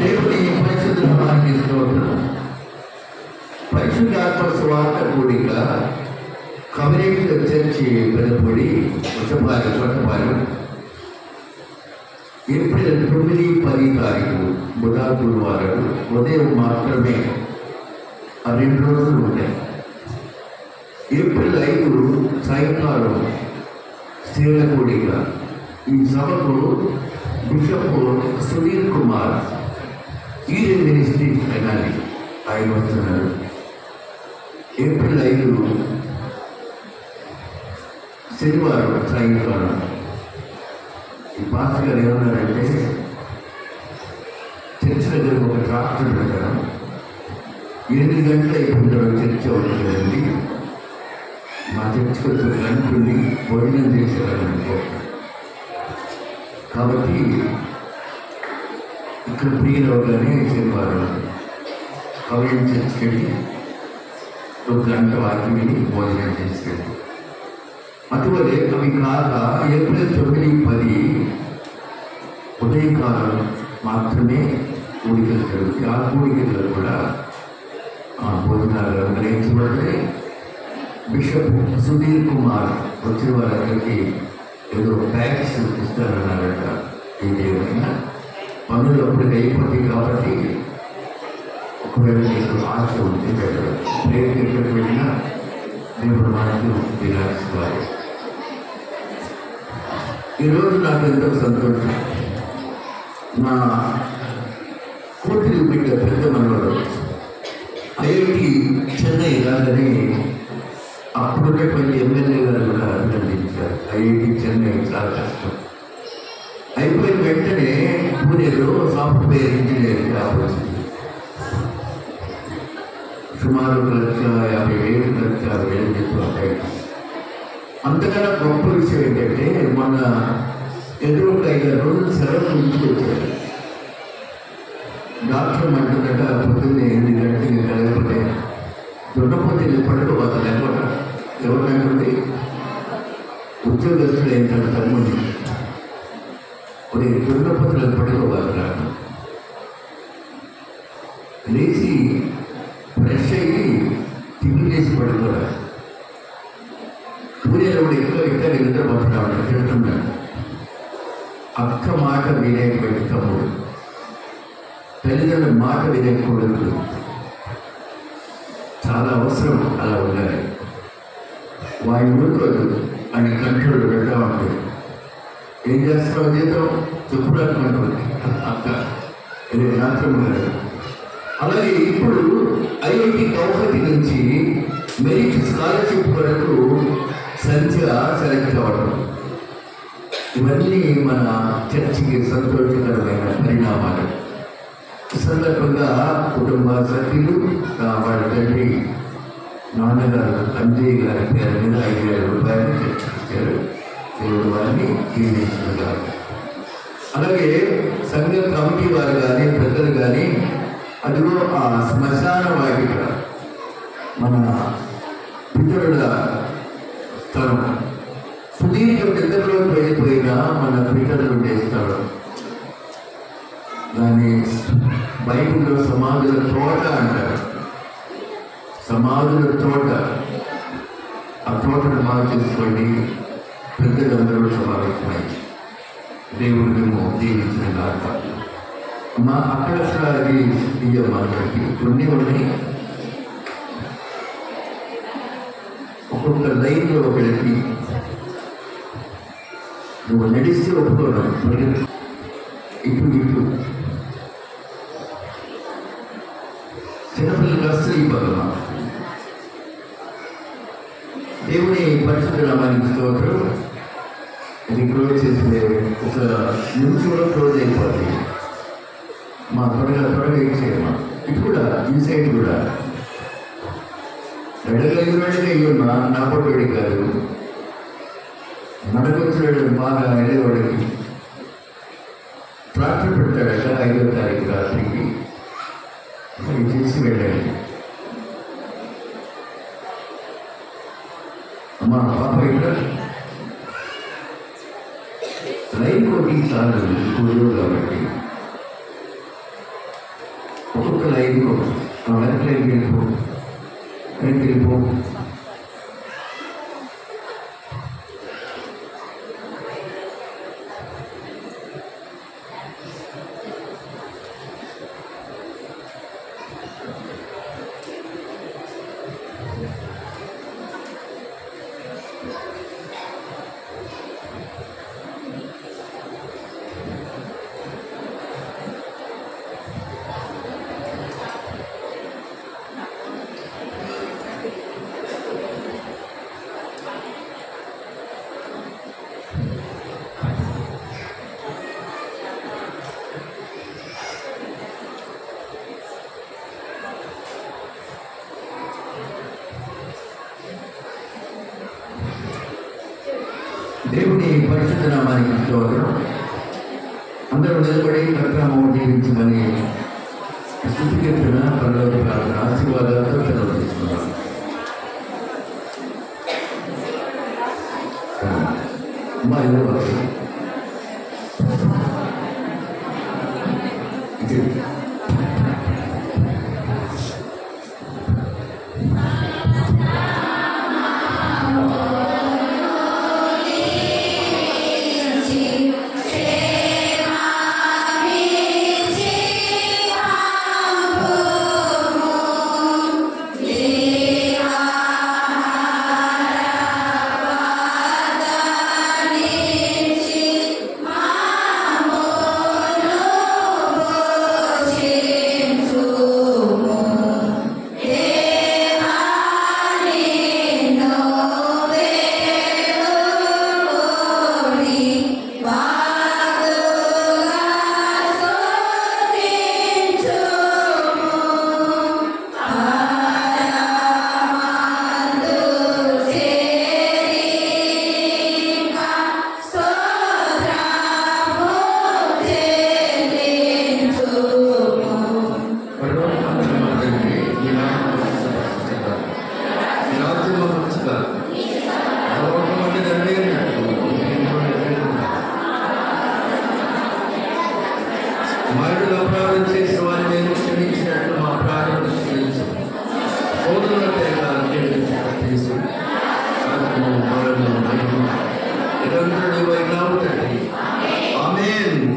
దేవుని పరిశుద్ధ నామానికి స్తోత్రం. పరిశుద్ధాత్మ సువార్త కూడిక కమ్యూనిటీ చర్చి పెదపొడి కొట్టపాలి ఏప్రిల్ 9, 10 తారీఖు బుధ గురువారం ఉదయం మాత్రమే ఆ 2 రోజులు ఉంటాయి. ఏప్రిల్ 5 సాయంకాలం స్త్రీల కూడిక. ఈ సభకు bishop Sunil Kumar Eden ministry Tenali ఆయన వస్తున్నారు. ఏప్రిల్ 5 శనివారం సాయంకాలం. ఈ పాస్టర్ గారు ఏమన్నారంటే చర్చ్ దగ్గర ఒక ట్రాక్టర్ పెట్టడం 8 గంటలు అయిపోయిన చర్చ్ అవుతుందండి. మా చర్చికి వచ్చి 1 గంట ఉండి భోజనం చేసేవాళ్ళనుకో. కాబట్టి ఇక్కడ ప్రియులవగానే శనివారం కవియం చర్చికెళ్ళి 1 గంట వాకిని భోజనం చేసేది. అటువలే అవి కాక ఏప్రిల్ 9, 10 ఉదయకాలం మాత్రమే కూడికలు జరుగుతాయి. ఆ కూడికల్లో కూడా భోజనాలు గ్రహించబడతాయి. బిషప్ సుధీర్ కుమార్ వచ్చిన వాళ్ళందరికీ ఏదో బ్యాగ్స్ ఇస్తారన్నారట. ఏదేమైనా పనులు అప్పటికి అయిపోతాయి కాబట్టి ఒకవేళ మీకు ఆశ ఉంటే పెట్టవచ్చు. రేపు ఎక్కడికి వెళ్ళినా దేవుడు మనకు విరాజిస్తారు. ఈరోజు నాకు ఎంతో సంతోషం. నా కోటిలు బిడ్డ పెద్ద మనవాడు ఐఐటి చెన్నై రాదని అప్పుడున్నటువంటి ఎమ్మెల్యే గారు కూడా అభినందించారు. ఐఐటి చెన్నై చాలా కష్టం. అయిపోయిన వెంటనే పూణేలో సాఫ్ట్వేర్ ఇంజనీర్ జాబ్ వచ్చింది. సుమారు 1,50,000 చెప్పాయి. అంతకన్నా గొప్ప విషయం ఏంటంటే మన ఎదురుగా 5 రోజులు సెలవు ఉంచుకొచ్చారు. డాక్టర్ అంటున్నట్ట పొద్దున్నే 8 గంటలకి కలగకపోతే దొండపోతే పడుకోవాలి. లేకుండా ఎవరినటువంటి ఉద్యోగస్తులు ఏంటంటే తమ్ముడు కొన్ని దొండపోతులు పడుకోవాలి. లేచి ఫ్రెష్ అయ్యి టిఫిన్ చేసి పడుకోవాలి. సూర్యుడు ఎక్కువ నిద్రపోతున్నాడు చెప్తున్నాడు. అక్క మాట వినేటువంటి తమ్ముడు, తల్లిదండ్రుల మాట వినేకూడదు. చాలా అవసరం అలా ఉండాలి. వాడి ఊరుకోదు అని కంట్రోల్ పెడతా ఉంటుంది. ఏం చేస్తావు జీతం చెప్పుకుంటుంది అక్క ఇది రాత్రం గారు. అలాగే ఇప్పుడు ఐఐటి గౌహతి నుంచి మెరిట్ స్కాలర్షిప్ వరకు సంఖ్య సెలెక్ట్ అవ్వడం, ఇవన్నీ మన చర్చికి సంతోషకరమైన పరిణామాలు. ఈ సందర్భంగా కుటుంబ సభ్యులు వాళ్ళ తండ్రి నాన్నగారు అంజయ్య గారి పేరు మీద 5,000 రూపాయలు చర్చించారు. దేవుడు వారిని దీవించుకున్నారు. అలాగే సంఘ కమిటీ వారు కానీ పెద్దలు కానీ అదిగో ఆ శ్మశాన వాటిక మన పితరుల స్థలం సుదీర్ఘ పెద్దలో వెళ్ళిపోయిన మన పితరులు ఉండే స్థలం. దాని బైబిల్లో సమాధుల తోట అంటారు. సమాధుల తోట. ఆ తోటను బాగా చేసుకోండి. పెద్దలందరూ సమావేశమై దేవుడు మేము దీవించిన గాక. మా అక్కడ అది ఇయ్యమాకి కొన్ని ఉన్నాయి. ఒక్కొక్క లైన్లో ఒకరికి నువ్వు నడిస్తే ఒప్పుకోవడం ఇటు ఇటు చిన్నపిల్లలు అస్సలు ఇవ్వగల దేవుని పరిశుద్ధ నామానికి స్తోత్రం. ఇది క్లోజ్ చేస్తే 1 నిమిషంలో క్లోజ్ అయిపోతుంది. మా త్వరగా ఇచ్చేయమ్మా. ఇటు కూడా ఈ సైడ్ కూడా ఎడగలిగినట్టుగా ఇవ్వమ్మా నా పొడి కాదు, మనకు వచ్చినాడు బాగా వెళ్ళేవాడికి ట్రాక్టర్ పెడతాడట 5వ తారీఖు రాత్రికి చేసి వెళ్ళాడు. అమ్మా పాప ఇక్కడ లైన్ కోటి చాలు కూడదు కాబట్టి ఒక్కొక్క లైన్లో వెనక లైన్కి వెళ్ళిపో. దేవుని పరిశుద్ధ నామానికి స్తోత్రం. అందరూ నిలబడి కర్తనామము జీవించమని స్తుతి కీర్తన పరలోక ప్రార్థన ఆశీర్వాదాలతో సెలవు తీసుకున్నాం. అమ్మా ఇవ్వవచ్చు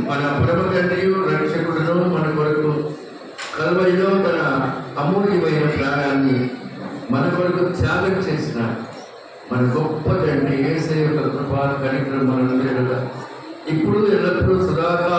మన పరమ తండ్రియు రక్షకుడును మన కొరకు కల్వరిలో తన అమూల్యమైన ప్రాణాన్ని మన కొరకు త్యాగం చేసిన మన గొప్ప తండ్రి యేసయ్య యొక్క కృపా కనికరం మనందరిలో ఇప్పుడు ఎల్లప్పుడూ సదాకాలం